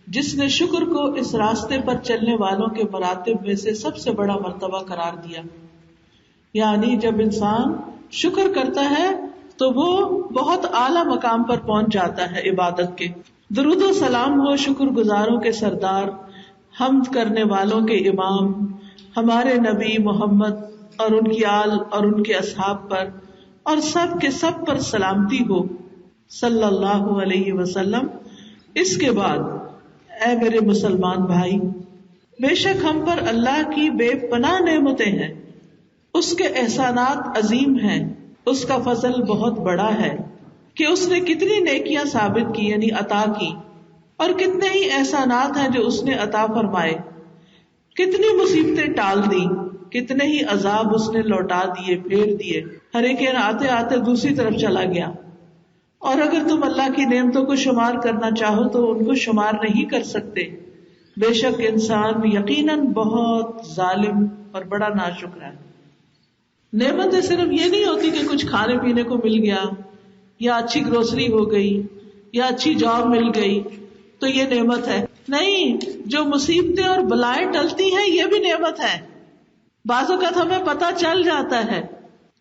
جس نے شکر کو اس راستے پر چلنے والوں کے مراتب میں سے سب سے بڑا مرتبہ قرار دیا، یعنی جب انسان شکر کرتا ہے تو وہ بہت اعلیٰ مقام پر پہنچ جاتا ہے عبادت کے۔ درود و سلام ہو شکر گزاروں کے سردار، حمد کرنے والوں کے امام، ہمارے نبی محمد اور ان کی آل اور ان کے اصحاب پر، اور سب کے سب پر سلامتی ہو صلی اللہ علیہ وسلم۔ اس کے بعد اے میرے مسلمان بھائی، بے شک ہم پر اللہ کی بے پناہ نعمتیں ہیں، اس کے احسانات عظیم ہیں، اس کا فضل بہت بڑا ہے کہ اس نے کتنی نیکیاں ثابت کی یعنی عطا کی، اور کتنے ہی احسانات ہیں جو اس نے عطا فرمائے، کتنی مصیبتیں ٹال دی، کتنے ہی عذاب اس نے لوٹا دیے، پھیر دیے، ہریکین آتے آتے دوسری طرف چلا گیا۔ اور اگر تم اللہ کی نعمتوں کو شمار کرنا چاہو تو ان کو شمار نہیں کر سکتے، بے شک انسان یقیناً بہت ظالم اور بڑا ناشکر ہے۔ نعمتیں صرف یہ نہیں ہوتی کہ کچھ کھانے پینے کو مل گیا، یا اچھی گروسری ہو گئی، یا اچھی جاب مل گئی تو یہ نعمت ہے، نہیں، جو مصیبتیں اور بلائیں ٹلتی ہیں یہ بھی نعمت ہے۔ بعض اوقات ہمیں پتہ چل جاتا ہے،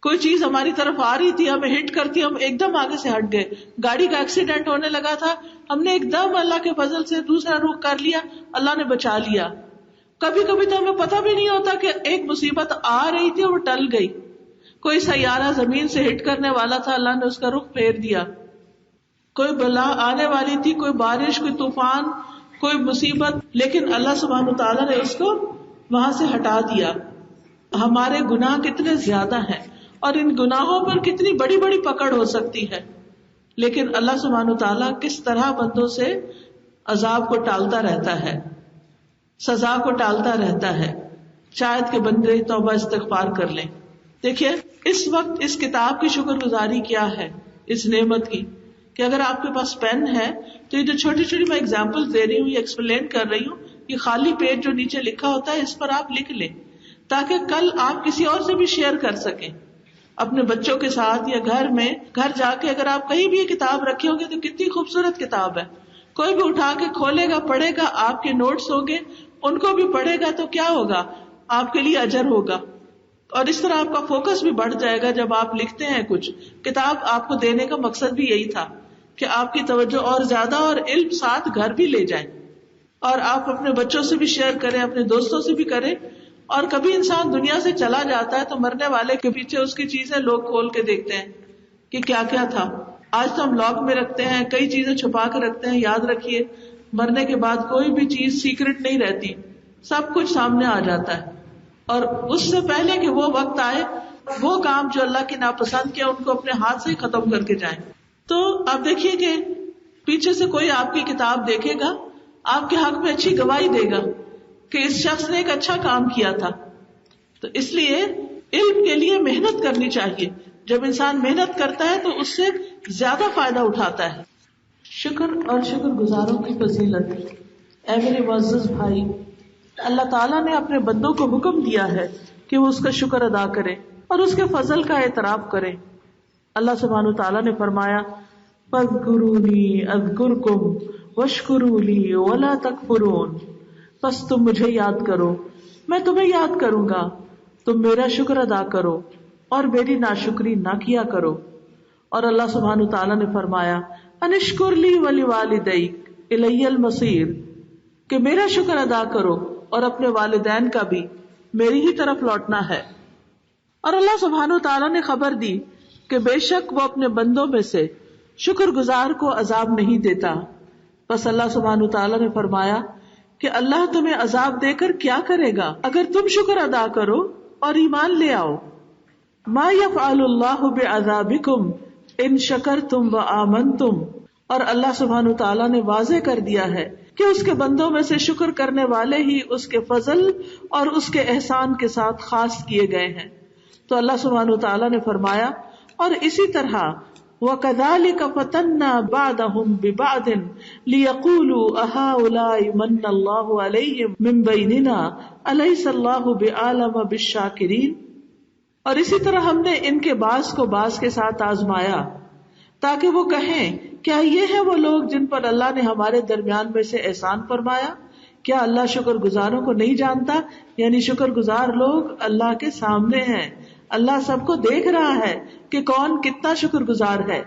کوئی چیز ہماری طرف آ رہی تھی، ہمیں ہٹ کرتی، ہم ایک دم آگے سے ہٹ گئے، گاڑی کا ایکسیڈنٹ ہونے لگا تھا، ہم نے ایک دم اللہ کے فضل سے دوسرا رخ کر لیا، اللہ نے بچا لیا۔ کبھی کبھی تو ہمیں پتہ بھی نہیں ہوتا کہ ایک مصیبت آ رہی تھی اور وہ ٹل گئی، کوئی سیارہ زمین سے ہٹ کرنے والا تھا، اللہ نے اس کا رخ پھیر دیا، کوئی بلا آنے والی تھی، کوئی بارش، کوئی طوفان، کوئی مصیبت، لیکن اللہ سبحانہ وتعالیٰ نے اس کو وہاں سے ہٹا دیا۔ ہمارے گناہ کتنے زیادہ ہیں اور ان گناہوں پر کتنی بڑی بڑی پکڑ ہو سکتی ہے، لیکن اللہ سبحانہ وتعالیٰ کس طرح بندوں سے عذاب کو ٹالتا رہتا ہے، سزا کو ٹالتا رہتا ہے، شاید کہ بندے توبہ استغفار کر لیں۔ دیکھیے اس وقت اس کتاب کی شکر گزاری کیا ہے، اس نعمت کی، کہ اگر آپ کے پاس پین ہے تو یہ جو چھوٹی چھوٹی میں اگزامپل دے رہی ہوں، یہ ایکسپلین کر رہی ہوں، یہ خالی پیج جو نیچے لکھا ہوتا ہے اس پر آپ لکھ لیں تاکہ کل آپ کسی اور سے بھی شیئر کر سکیں، اپنے بچوں کے ساتھ یا گھر میں، گھر جا کے اگر آپ کہیں بھی یہ کتاب رکھے ہوں گے تو کتنی خوبصورت کتاب ہے، کوئی بھی اٹھا کے کھولے گا، پڑھے گا، آپ کے نوٹس ہوں گے، ان کو بھی پڑھے گا تو کیا ہوگا، آپ کے لیے اجر ہوگا، اور اس طرح آپ کا فوکس بھی بڑھ جائے گا۔ جب آپ لکھتے ہیں کچھ، کتاب آپ کو دینے کا مقصد بھی یہی تھا کہ آپ کی توجہ اور زیادہ اور علم ساتھ گھر بھی لے جائیں، اور آپ اپنے بچوں سے بھی شیئر کریں، اپنے دوستوں سے بھی کریں. اور کبھی انسان دنیا سے چلا جاتا ہے تو مرنے والے کے پیچھے اس کی چیزیں لوگ کھول کے دیکھتے ہیں کہ کیا کیا تھا. آج تو ہم لاک میں رکھتے ہیں، کئی چیزیں چھپا کے رکھتے ہیں. یاد رکھیے مرنے کے بعد کوئی بھی چیز سیکرٹ نہیں رہتی، سب کچھ سامنے آ جاتا ہے. اور اس سے پہلے کہ وہ وقت آئے، وہ کام جو اللہ کے ناپسند کیا ان کو اپنے ہاتھ سے ہی ختم کر کے جائیں. تو آپ دیکھیے کہ پیچھے سے کوئی آپ کی کتاب دیکھے گا، آپ کے حق میں اچھی گواہی دے گا کہ اس شخص نے ایک اچھا کام کیا تھا. تو اس لیے علم کے لیے محنت کرنی چاہیے. جب انسان محنت کرتا ہے تو اس سے زیادہ فائدہ اٹھاتا ہے. شکر اور شکر گزاروں کی فضیلت. اے میرے معزز بھائی، اللہ تعالیٰ نے اپنے بندوں کو حکم دیا ہے کہ وہ اس کا شکر ادا کرے اور اس کے فضل کا اعتراف کرے. اللہ سبحانہ تعالیٰ نے فرمایا فاذکرونی اذکرکم واشکروا لی ولا تکفرون. بس تم مجھے یاد کرو، میں تمہیں یاد کروں گا، تم میرا شکر ادا کرو اور میری ناشکری نہ کیا کرو. اور اللہ سبحانہ تعالیٰ نے فرمایا انشکر لی ولوالدیک الی المصیر، کہ میرا شکر ادا کرو اور اپنے والدین کا بھی میری ہی طرف لوٹنا ہے. اور اللہ سبحانہ تعالیٰ نے خبر دی کہ بے شک وہ اپنے بندوں میں سے شکر گزار کو عذاب نہیں دیتا. بس اللہ سبحانہ تعالیٰ نے فرمایا کہ اللہ تمہیں عذاب دے کر کیا کرے گا اگر تم شکر ادا کرو اور ایمان لے آؤ. ما یفعل اللہ بعذابکم ان شکرتم وآمنتم. اور اللہ سبحانہ تعالیٰ نے واضح کر دیا ہے کہ اس کے بندوں میں سے شکر کرنے والے ہی اس کے فضل اور اس کے احسان کے ساتھ خاص کیے گئے ہیں. تو اللہ سبحانہ تعالیٰ نے فرمایا اور اسی طرح وَكَذَلِكَ فَتَنَّا بَعْضَهُمْ بِبَعْضٍ لِيَقُولُوا أَهَٰؤُلَاءِ مَنَّ اللَّهُ عَلَيْهِمْ مِن بَيْنِنَا أَلَيْسَ اللَّهُ بِأَعْلَمَ بِالشَّاكِرِينَ. اور اسی طرح ہم نے ان کے بعض کو بعض کے ساتھ آزمایا تاکہ وہ کہیں کیا یہ ہیں وہ لوگ جن پر اللہ نے ہمارے درمیان میں سے احسان فرمایا؟ کیا اللہ شکر گزاروں کو نہیں جانتا؟ یعنی شکر گزار لوگ اللہ کے سامنے ہیں، اللہ سب کو دیکھ رہا ہے کہ کون کتنا شکر گزار ہے.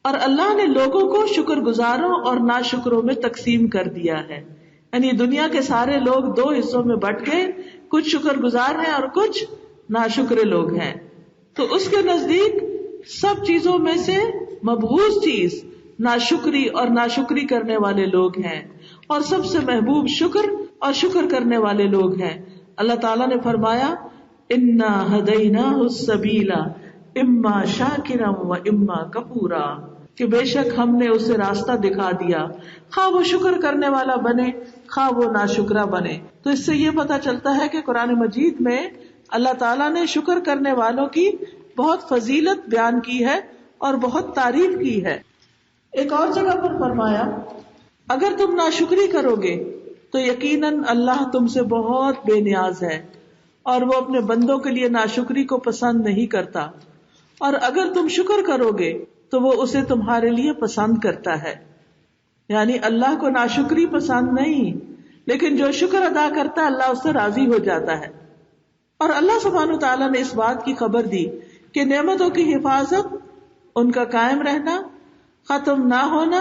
اور اللہ نے لوگوں کو شکر گزاروں اور ناشکروں میں تقسیم کر دیا ہے. یعنی دنیا کے سارے لوگ دو حصوں میں بٹ گئے، کچھ شکر گزار ہیں اور کچھ ناشکرے لوگ ہیں. تو اس کے نزدیک سب چیزوں میں سے مبغوض چیز ناشکری اور ناشکری کرنے والے لوگ ہیں، اور سب سے محبوب شکر اور شکر کرنے والے لوگ ہیں. اللہ تعالیٰ نے فرمایا انا ہدیناہ السبیل اما شاکرا و اما کفورا، کہ بے شک ہم نے اسے راستہ دکھا دیا، خواہ وہ شکر کرنے والا بنے خواہ وہ ناشکرا بنے. تو اس سے یہ پتہ چلتا ہے کہ قرآن مجید میں اللہ تعالیٰ نے شکر کرنے والوں کی بہت فضیلت بیان کی ہے اور بہت تعریف کی ہے. ایک اور جگہ پر فرمایا اگر تم ناشکری کرو گے تو یقیناً اللہ تم سے بہت بے نیاز ہے اور وہ اپنے بندوں کے لیے ناشکری کو پسند نہیں کرتا، اور اگر تم شکر کرو گے تو وہ اسے تمہارے لیے پسند کرتا ہے. یعنی اللہ کو ناشکری پسند نہیں، لیکن جو شکر ادا کرتا ہے اللہ اس سے راضی ہو جاتا ہے. اور اللہ سبحانہ تعالیٰ نے اس بات کی خبر دی کہ نعمتوں کی حفاظت، ان کا قائم رہنا، ختم نہ ہونا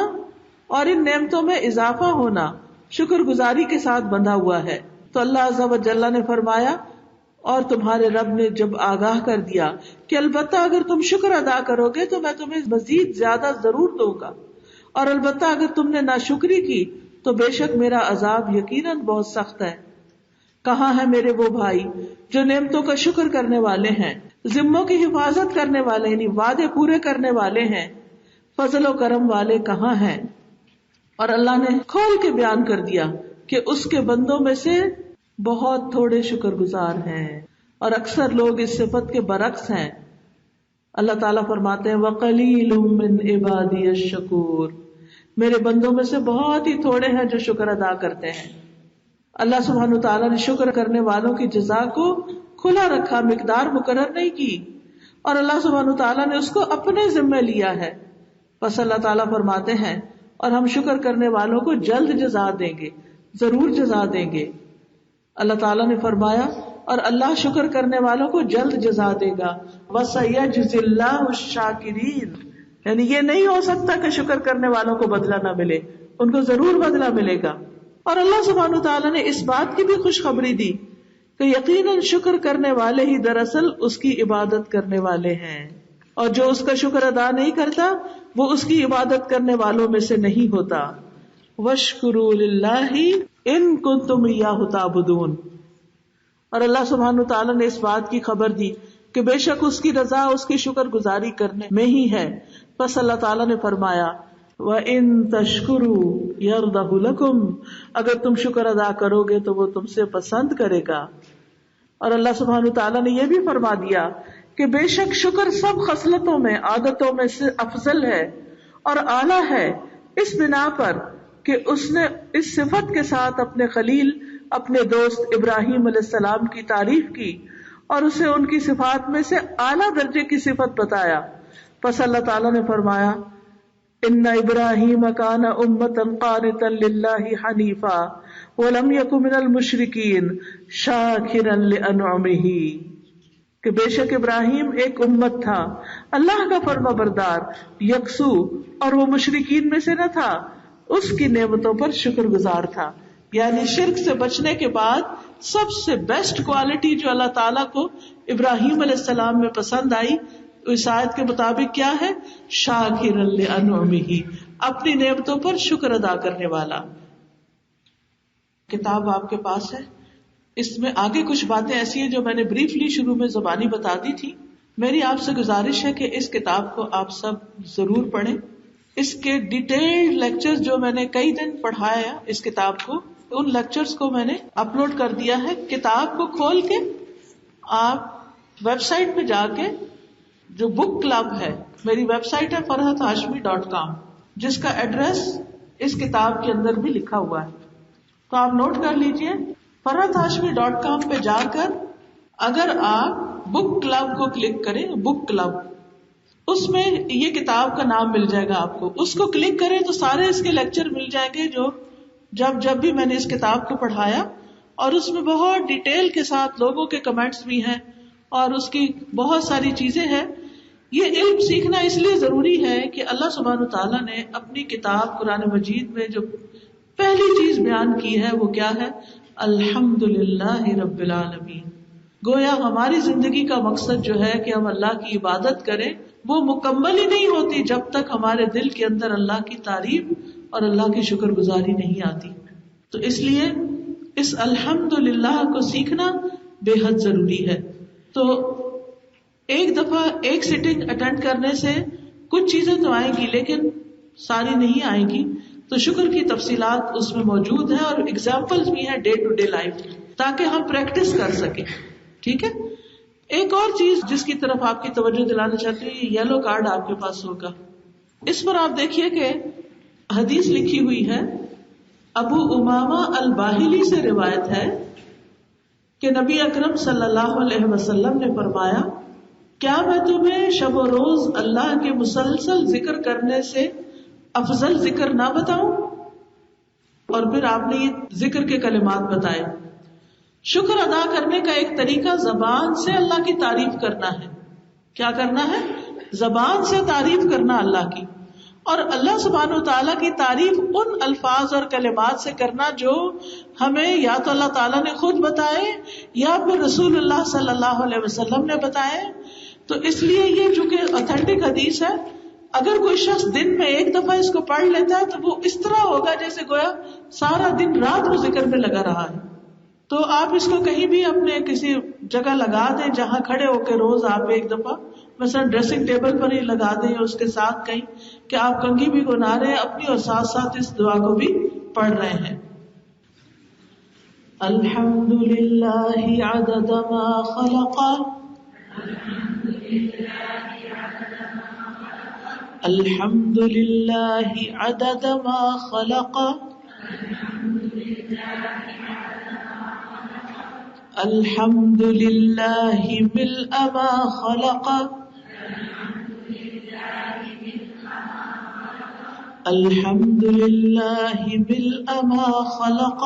اور ان نعمتوں میں اضافہ ہونا شکر گزاری کے ساتھ بندھا ہوا ہے. تو اللہ عز و جل نے فرمایا اور تمہارے رب نے جب آگاہ کر دیا کہ البتہ اگر تم شکر ادا کرو گے تو میں تمہیں مزید زیادہ ضرور دوں گا، اور البتہ اگر تم نے ناشکری کی تو بے شک میرا عذاب یقیناً بہت سخت ہے. کہاں ہیں میرے وہ بھائی جو نعمتوں کا شکر کرنے والے ہیں، ذموں کی حفاظت کرنے والے یعنی وعدے پورے کرنے والے ہیں، فضل و کرم والے کہاں ہیں؟ اور اللہ نے کھول کے بیان کر دیا کہ اس کے بندوں میں سے بہت تھوڑے شکر گزار ہیں، اور اکثر لوگ اس صفت کے برعکس ہیں. اللہ تعالیٰ فرماتے ہیں وَقَلِيلٌ مِّنْ عِبَادِيَ الشَّكُورُ، میرے بندوں میں سے بہت ہی تھوڑے ہیں جو شکر ادا کرتے ہیں. اللہ سبحانہ تعالیٰ نے شکر کرنے والوں کی جزا کو کھلا رکھا، مقدار مقرر نہیں کی، اور اللہ سبحانہ تعالیٰ نے اس کو اپنے ذمہ لیا ہے. بس اللہ تعالیٰ فرماتے ہیں اور ہم شکر کرنے والوں کو جلد جزا دیں گے، ضرور جزا دیں گے. اللہ تعالیٰ نے فرمایا اور اللہ شکر کرنے والوں کو جلد جزا دے گا. وَسَيَجْزِي اللَّهُ الشَّاكِرِينَ، یعنی یہ نہیں ہو سکتا کہ شکر کرنے والوں کو بدلہ نہ ملے، ان کو ضرور بدلہ ملے گا. اور اللہ سبحانہ وتعالیٰ نے اس بات کی بھی خوشخبری دی کہ یقیناً شکر کرنے والے ہی دراصل اس کی عبادت کرنے والے ہیں، اور جو اس کا شکر ادا نہیں کرتا وہ اس کی عبادت کرنے والوں میں سے نہیں ہوتا. وَاشْكُرُوا لِلَّهِ إِن كُنتُمْ إِيَّاهُ تَعْبُدُونَ. اور اللہ سبحانہ وتعالیٰ نے اس بات کی خبر دی کہ بے شک اس کی رضا اس کی شکر گزاری کرنے میں ہی ہے. پس اللہ تعالیٰ نے فرمایا وَإِن تَشْكُرُوا يَرْضَهُ لَكُمْ، اگر تم شکر ادا کرو گے تو وہ تم سے پسند کرے گا. اور اللہ سبحانہ وتعالیٰ نے یہ بھی فرما دیا کہ بے شک شکر سب خصلتوں میں عادتوں میں سے افضل ہے اور اعلیٰ ہے، اس بنا پر کہ اس نے اس صفت کے ساتھ اپنے خلیل اپنے دوست ابراہیم علیہ السلام کی تعریف کی اور اسے ان کی صفات میں سے اعلیٰ درجے کی صفت بتایا. پس اللہ تعالیٰ نے فرمایا ان ابراہیم کان امۃ قانتا للہ حنیفا ولم یک من المشرکین شاکرا لانعمہ، کہ بے شک ابراہیم ایک امت تھا، اللہ کا فرما بردار، یکسو، اور وہ مشرکین میں سے نہ تھا، اس کی نعمتوں پر شکر گزار تھا. یعنی شرک سے بچنے کے بعد سب سے بیسٹ کوالٹی جو اللہ تعالیٰ کو ابراہیم علیہ السلام میں پسند آئی اس آیت کے مطابق کیا ہے؟ شاکرا لانعمہ، اپنی نعمتوں پر شکر ادا کرنے والا. کتاب آپ کے پاس ہے، اس میں آگے کچھ باتیں ایسی ہیں جو میں نے بریفلی شروع میں زبانی بتا دی تھی. میری آپ سے گزارش ہے کہ اس کتاب کو آپ سب ضرور پڑھیں. اس کے ڈیٹیلڈ لیکچر جو میں نے کئی دن پڑھایا اس کتاب کو، ان لیکچرز کو میں نے اپلوڈ کر دیا ہے. کتاب کو کھول کے آپ ویب سائٹ پہ جا کے، جو بک کلب ہے، میری ویب سائٹ ہے farhathashmi.com، جس کا ایڈریس اس کتاب کے اندر بھی لکھا ہوا ہے، تو آپ نوٹ کر لیجئے. farhathashmi.com پہ جا کر اگر آپ بک کلب کو کلک کریں، بک کلب، اس میں یہ کتاب کا نام مل جائے گا آپ کو، اس کو کلک کریں تو سارے اس کے لیکچر مل جائیں گے جو جب بھی میں نے اس کتاب کو پڑھایا، اور اس میں بہت ڈیٹیل کے ساتھ لوگوں کے کمنٹس بھی ہیں اور اس کی بہت ساری چیزیں ہیں. یہ علم سیکھنا اس لیے ضروری ہے کہ اللہ سبحانہ تعالیٰ نے اپنی کتاب قرآن مجید میں جو پہلی چیز بیان کی ہے وہ کیا ہے؟ الحمدللہ رب العالمین. گویا ہماری زندگی کا مقصد جو ہے کہ ہم اللہ کی عبادت کریں، وہ مکمل ہی نہیں ہوتی جب تک ہمارے دل کے اندر اللہ کی تعریف اور اللہ کی شکر گزاری نہیں آتی. تو اس لیے اس الحمدللہ کو سیکھنا بے حد ضروری ہے. تو ایک دفعہ ایک سٹنگ اٹینڈ کرنے سے کچھ چیزیں تو آئیں گی لیکن ساری نہیں آئیں گی. تو شکر کی تفصیلات اس میں موجود ہیں اور ایگزامپلز بھی ہیں ڈے ٹو ڈے لائف، تاکہ ہم پریکٹس کر سکیں. ٹھیک ہے. ایک اور چیز جس کی طرف آپ کی توجہ دلانا چاہتی ہوں، یہ یلو کارڈ آپ کے پاس ہوگا، اس پر آپ دیکھیے کہ حدیث لکھی ہوئی ہے. ابو امامہ الباہلی سے روایت ہے کہ نبی اکرم صلی اللہ علیہ وسلم نے فرمایا، کیا میں تمہیں شب و روز اللہ کے مسلسل ذکر کرنے سے افضل ذکر نہ بتاؤں؟ اور پھر آپ نے یہ ذکر کے کلمات بتائے. شکر ادا کرنے کا ایک طریقہ زبان سے اللہ کی تعریف کرنا ہے. کیا کرنا ہے؟ زبان سے تعریف کرنا اللہ کی، اور اللہ سبحانہ وتعالیٰ کی تعریف ان الفاظ اور کلمات سے کرنا جو ہمیں یا تو اللہ تعالیٰ نے خود بتائے یا پھر رسول اللہ صلی اللہ علیہ وسلم نے بتائے. تو اس لیے یہ چونکہ اوتھینٹک حدیث ہے، اگر کوئی شخص دن میں ایک دفعہ اس کو پڑھ لیتا ہے تو وہ اس طرح ہوگا جیسے گویا سارا دن رات وہ ذکر میں لگا رہا ہے. تو آپ اس کو کہیں بھی اپنے کسی جگہ لگا دیں جہاں کھڑے ہو کے روز آپ ایک دفعہ، مثلا ڈریسنگ ٹیبل پر ہی لگا دیں یا اس کے ساتھ کہیں کہ آپ کنگھی بھی گنا رہے ہیں اپنی اور ساتھ ساتھ اس دعا کو بھی پڑھ رہے ہیں. الحمدللہ عدد ما خلق، الحمدللہ عدد ما خلق، الحمدللہ ملء ما خلق، الحمدللہ ملء ما خلق،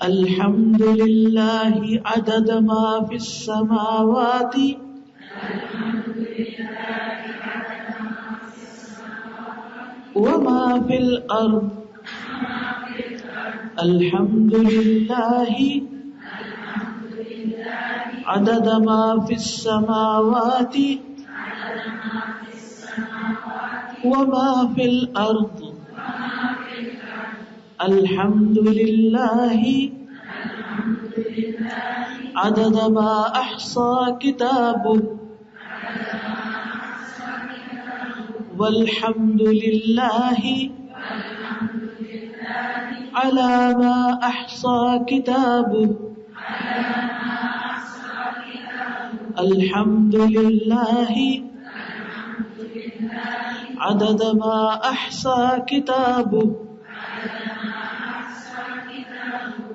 الحمدللہ عدد ما فی السماوات وما في الأرض الحمد لله عدد ما في السماوات وما في الأرض الحمد لله عدد ما أحصى كتابه والحمد لله على ما أحصى كتابه الحمد لله عدد ما أحصى كتابه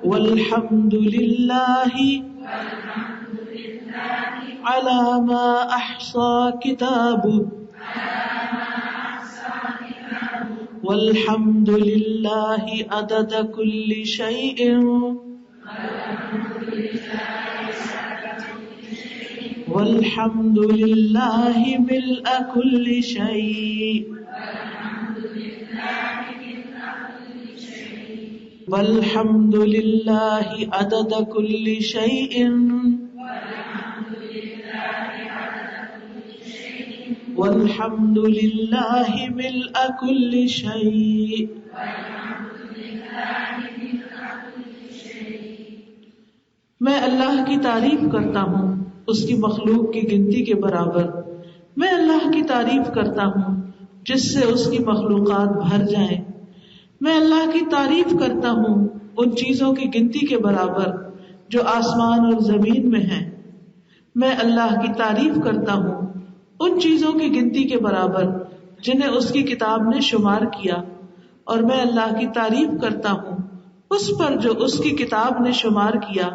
والحمد لله على ما أحصى كتابه والحمد لله عدد كل شيء والحمد لله ملء كل شيء والحمد لله عدد كل شيء والحمد لله ملء كل شيء. میں اللہ کی تعریف کرتا ہوں اس کی مخلوق کی گنتی کے برابر. میں اللہ کی تعریف کرتا ہوں جس سے اس کی مخلوقات بھر جائیں. میں اللہ کی تعریف کرتا ہوں ان چیزوں کی گنتی کے برابر جو آسمان اور زمین میں ہیں. میں اللہ کی تعریف کرتا ہوں ان چیزوں کی گنتی کے برابر جنہیں اس کی کتاب نے شمار کیا. اور میں اللہ کی تعریف کرتا ہوں اس پر جو اس کی کتاب نے شمار کیا.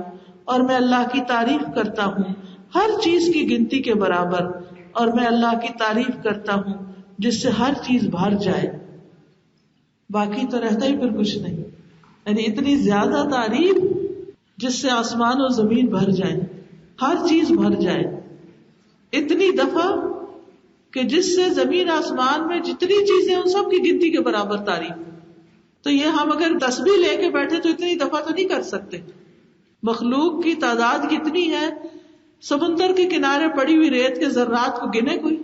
اور میں اللہ کی تعریف کرتا ہوں ہر چیز کی گنتی کے برابر. اور میں اللہ کی تعریف کرتا ہوں جس سے ہر چیز بھر جائے. باقی تو رہتا ہی پھر کچھ نہیں. یعنی اتنی زیادہ تعریف جس سے آسمان اور زمین بھر جائے, ہر چیز بھر جائے. اتنی دفعہ کہ جس سے زمین آسمان میں جتنی چیزیں ان سب کی گنتی کے برابر تعریف. تو یہ ہم اگر تسبیح لے کے بیٹھے تو اتنی دفعہ تو نہیں کر سکتے. مخلوق کی تعداد کتنی ہے, سمندر کے کنارے پڑی ہوئی ریت کے ذرات کو گنے کوئی,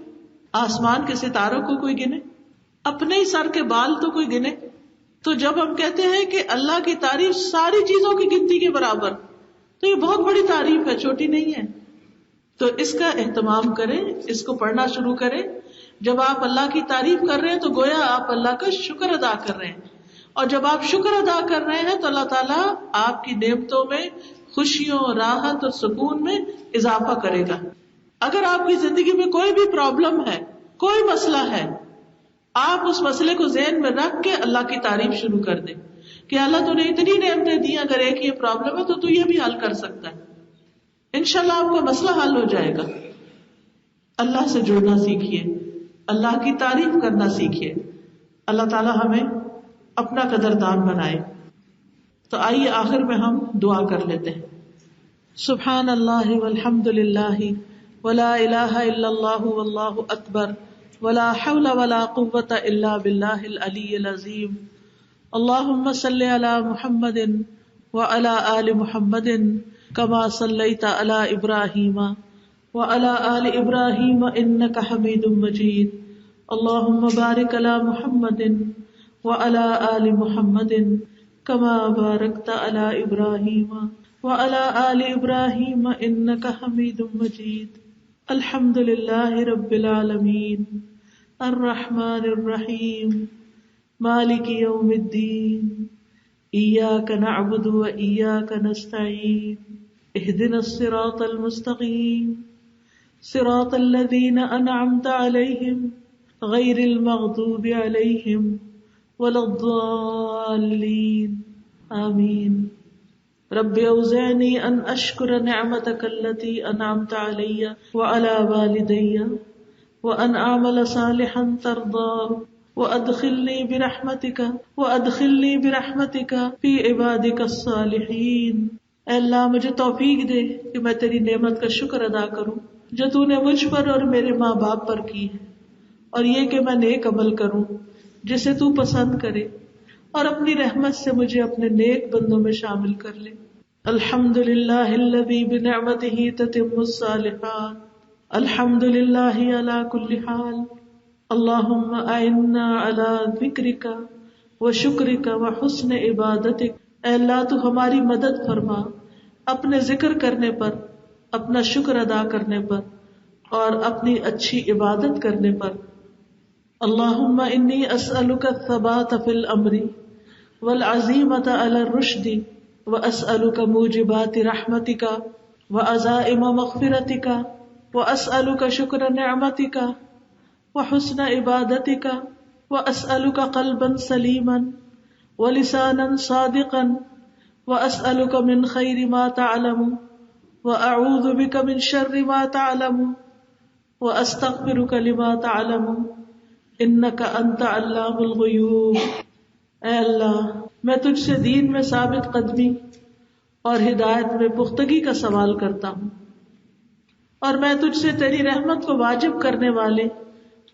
آسمان کے ستاروں کو کوئی گنے, اپنے ہی سر کے بال تو کوئی گنے. تو جب ہم کہتے ہیں کہ اللہ کی تعریف ساری چیزوں کی گنتی کے برابر, تو یہ بہت بڑی تعریف ہے, چھوٹی نہیں ہے. تو اس کا اہتمام کریں, اس کو پڑھنا شروع کریں. جب آپ اللہ کی تعریف کر رہے ہیں تو گویا آپ اللہ کا شکر ادا کر رہے ہیں. اور جب آپ شکر ادا کر رہے ہیں تو اللہ تعالیٰ آپ کی نعمتوں میں خوشیوں, راحت اور سکون میں اضافہ کرے گا. اگر آپ کی زندگی میں کوئی بھی پرابلم ہے, کوئی مسئلہ ہے, آپ اس مسئلے کو ذہن میں رکھ کے اللہ کی تعریف شروع کر دیں کہ اللہ تو نے اتنی نعمتیں دی, اگر ایک یہ پرابلم ہے تو یہ بھی حل کر سکتا ہے. انشاءاللہ آپ کا مسئلہ حل ہو جائے گا. اللہ سے جڑنا سیکھیے, اللہ کی تعریف کرنا سیکھیے. اللہ تعالیٰ ہمیں اپنا قدردان بنائے. تو آئیے آخر میں ہم دعا کر لیتے ہیں. سبحان اللہ والحمد للہ ولا الہ الا اللہ واللہ اکبر ولا حول ولا قوة الا باللہ العلی العظیم. اللہم صل علی محمد وعلی آل محمد کما صلیت علی ابراہیم وعلی آل ابراہیم انک حمید مجید. اللہم بارک علی محمد وعلی آل محمد کما بارکت علی ابراہیم وعلی آل ابراہیم انک حمید مجید. الحمد للہ رب العالمین الرحمن الرحیم مالک یوم الدین ایاک نعبد و ایاک نستعین اہدنا الصراط المستقیم صراط الذین انعمت علیہم غیر المغضوب علیہم ولا الضالین آمین. رب اوزعنی ان اشکر نعمتک التی انعمت علی وعلی والدی وان اعمل صالحا ترضاه وادخلنی برحمتک فی عبادک الصالحین. اے اللہ مجھے توفیق دے کہ میں تیری نعمت کا شکر ادا کروں جو تو نے مجھ پر اور میرے ماں باپ پر کی ہے، اور یہ کہ میں نیک عمل کروں جسے تو پسند کرے، اور اپنی رحمت سے مجھے اپنے نیک بندوں میں شامل کر لے۔ الحمد للہ الذی بنعمتہ تتم الصالحات، الحمد للہ علی کل حال، اللہم اعنا علی ذکرک وشکرک وحسن عبادتک۔ اے اللہ تو ہماری مدد فرما اپنے ذکر کرنے پر، اپنا شکر ادا کرنے پر، اور اپنی اچھی عبادت کرنے پر۔ اللہم انی اسألک الثبات فی الامر والعزیمۃ علی الرشد واسألک موجبات رحمتک وعزائم مغفرتک واسألک شکر نعمتک وحسن عبادتک واسألک قلبا سلیما ولسانا صادقا واسألک من خیر ما تعلم واعوذ بک من شر ما تعلم واستغفرک لما تعلم انک انت علام الغیوب۔ اے اللہ، میں تجھ سے دین میں ثابت قدمی اور ہدایت میں پختگی کا سوال کرتا ہوں، اور میں تجھ سے تیری رحمت کو واجب کرنے والے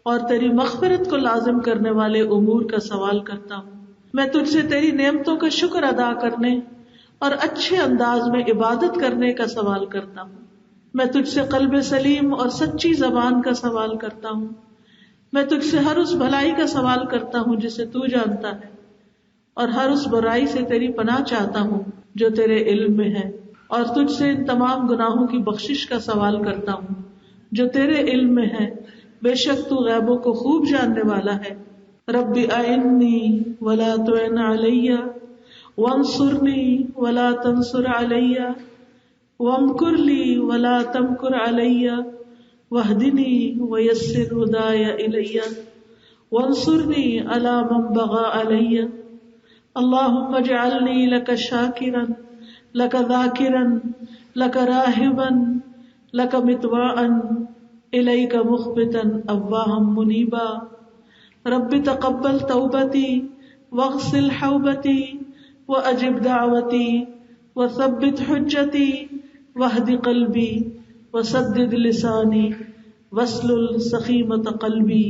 اور تیری مغفرت کو لازم کرنے والے امور کا سوال کرتا ہوں۔ میں تجھ سے تیری نعمتوں کا شکر ادا کرنے اور اچھے انداز میں عبادت کرنے کا سوال کرتا ہوں۔ میں تجھ سے قلب سلیم اور سچی زبان کا سوال کرتا ہوں۔ میں تجھ سے ہر اس بھلائی کا سوال کرتا ہوں جسے تو جانتا ہے، اور ہر اس برائی سے تیری پناہ چاہتا ہوں جو تیرے علم میں ہے، اور تجھ سے ان تمام گناہوں کی بخشش کا سوال کرتا ہوں جو تیرے علم میں ہے، بے شک تو غیبوں کو خوب جاننے والا ہے۔ رب اعنی ولا تعن علی وانصرنی ولا تنصر علی وامکر لی ولا تمکر علی واہدنی ویسر ہدای الی وانصرنی علی من بغی علی اللہم اجعلنی لک شاکرا لک ذاکرا لک راہبا لک مطواعا الیک مخبتا اواہا منیبا رب تقبل توبتی واغسل حوبتی واجب دعوتی وثبت حجتی واہد قلبی وسدد لسانی واسلل سخیمۃ قلبی۔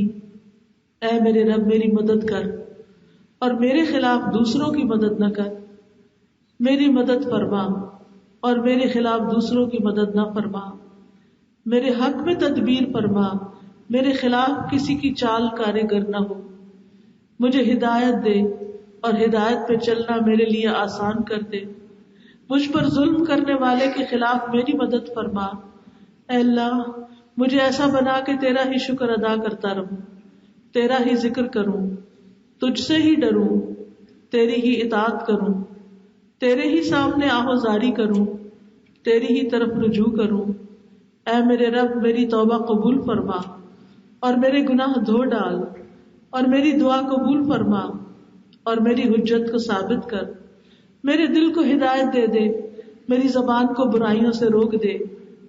اے میرے رب، میری مدد کر اور میرے خلاف دوسروں کی مدد نہ کر، میری مدد فرما اور میرے خلاف دوسروں کی مدد نہ فرما، میرے حق میں تدبیر فرما، میرے خلاف کسی کی چال کارگر نہ ہو، مجھے ہدایت دے اور ہدایت پہ چلنا میرے لیے آسان کر دے، مجھ پر ظلم کرنے والے کے خلاف میری مدد فرما۔ اے اللہ، مجھے ایسا بنا کہ تیرا ہی شکر ادا کرتا رہوں، تیرا ہی ذکر کروں، تجھ سے ہی ڈروں، تیری ہی اطاعت کروں، تیرے ہی سامنے آہوازاری کروں، تیری ہی طرف رجوع کروں۔ اے میرے رب، میری توبہ قبول فرما اور میرے گناہ دھو ڈال، اور میری دعا قبول فرما اور میری حجت کو ثابت کر، میرے دل کو ہدایت دے دے، میری زبان کو برائیوں سے روک دے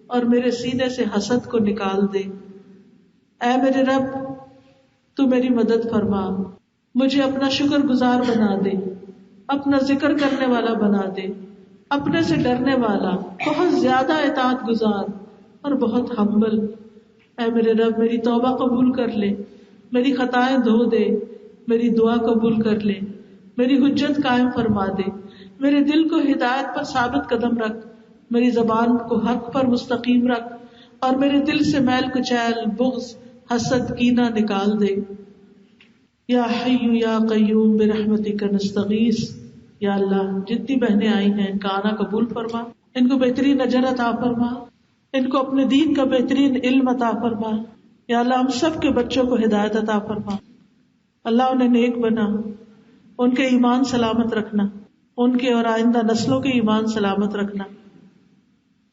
اور میرے سینے سے حسد کو نکال دے۔ اے میرے رب، تو میری مدد فرما، مجھے اپنا شکر گزار بنا دے، اپنا ذکر کرنے والا بنا دے، اپنے سے ڈرنے والا، بہت زیادہ اطاعت گزار اور بہت ہمبل۔ اے میرے رب، میری توبہ قبول کر لے، میری خطائیں دھو دے، میری دعا قبول کر لے، میری حجت قائم فرما دے، میرے دل کو ہدایت پر ثابت قدم رکھ، میری زبان کو حق پر مستقیم رکھ، اور میرے دل سے میل کچیل، بغض، حسد، کینہ نکال دے۔ یا حی یا قیوم برحمتک نستغیث۔ یا اللہ، جتنی بہنیں آئی ہیں ان کا آنا قبول فرما، ان کو بہترین اجر عطا فرما، ان کو اپنے دین کا بہترین علم عطا فرما۔ یا اللہ، ہم سب کے بچوں کو ہدایت عطا فرما، اللہ انہیں نیک بنا، ان کے ایمان سلامت رکھنا، ان کے اور آئندہ نسلوں کے ایمان سلامت رکھنا۔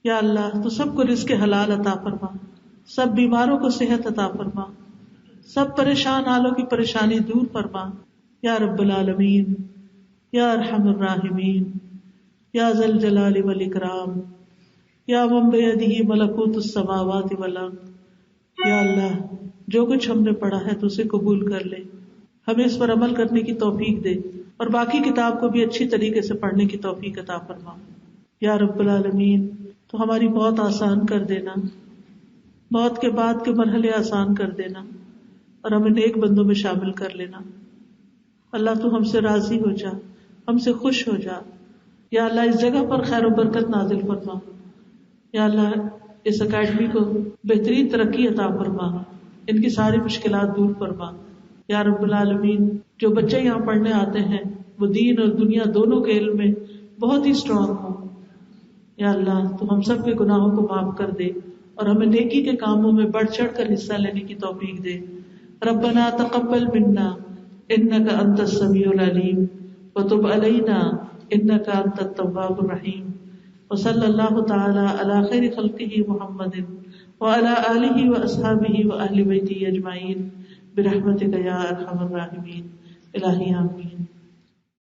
یا اللہ، تو سب کو رزق حلال عطا فرما، سب بیماروں کو صحت عطا فرما، سب پریشان حالوں کی پریشانی دور فرما۔ یا رب العالمین، یا ارحم الراحمین، یا ذا الجلال والاکرام، یا من بیدہ ملکوت السماوات والارض۔ یا اللہ، جو کچھ ہم نے پڑھا ہے تو اسے قبول کر لے، ہمیں اس پر عمل کرنے کی توفیق دے، اور باقی کتاب کو بھی اچھی طریقے سے پڑھنے کی توفیق عطا فرما۔ یا رب العالمین، تو ہماری موت آسان کر دینا، موت کے بعد کے مرحلے آسان کر دینا اور ہمیں نیک بندوں میں شامل کر لینا. اللہ تو ہم سے راضی ہو جا, ہم سے خوش ہو جا. یا اللہ اس جگہ پر خیر و برکت نازل فرما. یا اللہ اس اکیڈمی کو بہترین ترقی عطا فرما, ان کی ساری مشکلات دور فرما. یا رب العالمین, جو بچے یہاں پڑھنے آتے ہیں وہ دین اور دنیا دونوں کے علم میں بہت ہی اسٹرانگ ہوں. یا اللہ تو ہم سب کے گناہوں کو معاف کر دے اور ہمیں نیکی کے کاموں میں بڑھ چڑھ کر حصہ لینے کی توفیق دے. ربنا تقبل منا انک انت السمیع العلیم وتب علینا انک انت التواب الرحیم. وصلی اللہ تعالی علی خیر خلقہ محمد وعلی آلہ واصحابہ واہل بیتہ اجمعین برحمتک یا ارحم الراحمین. الہی آمین.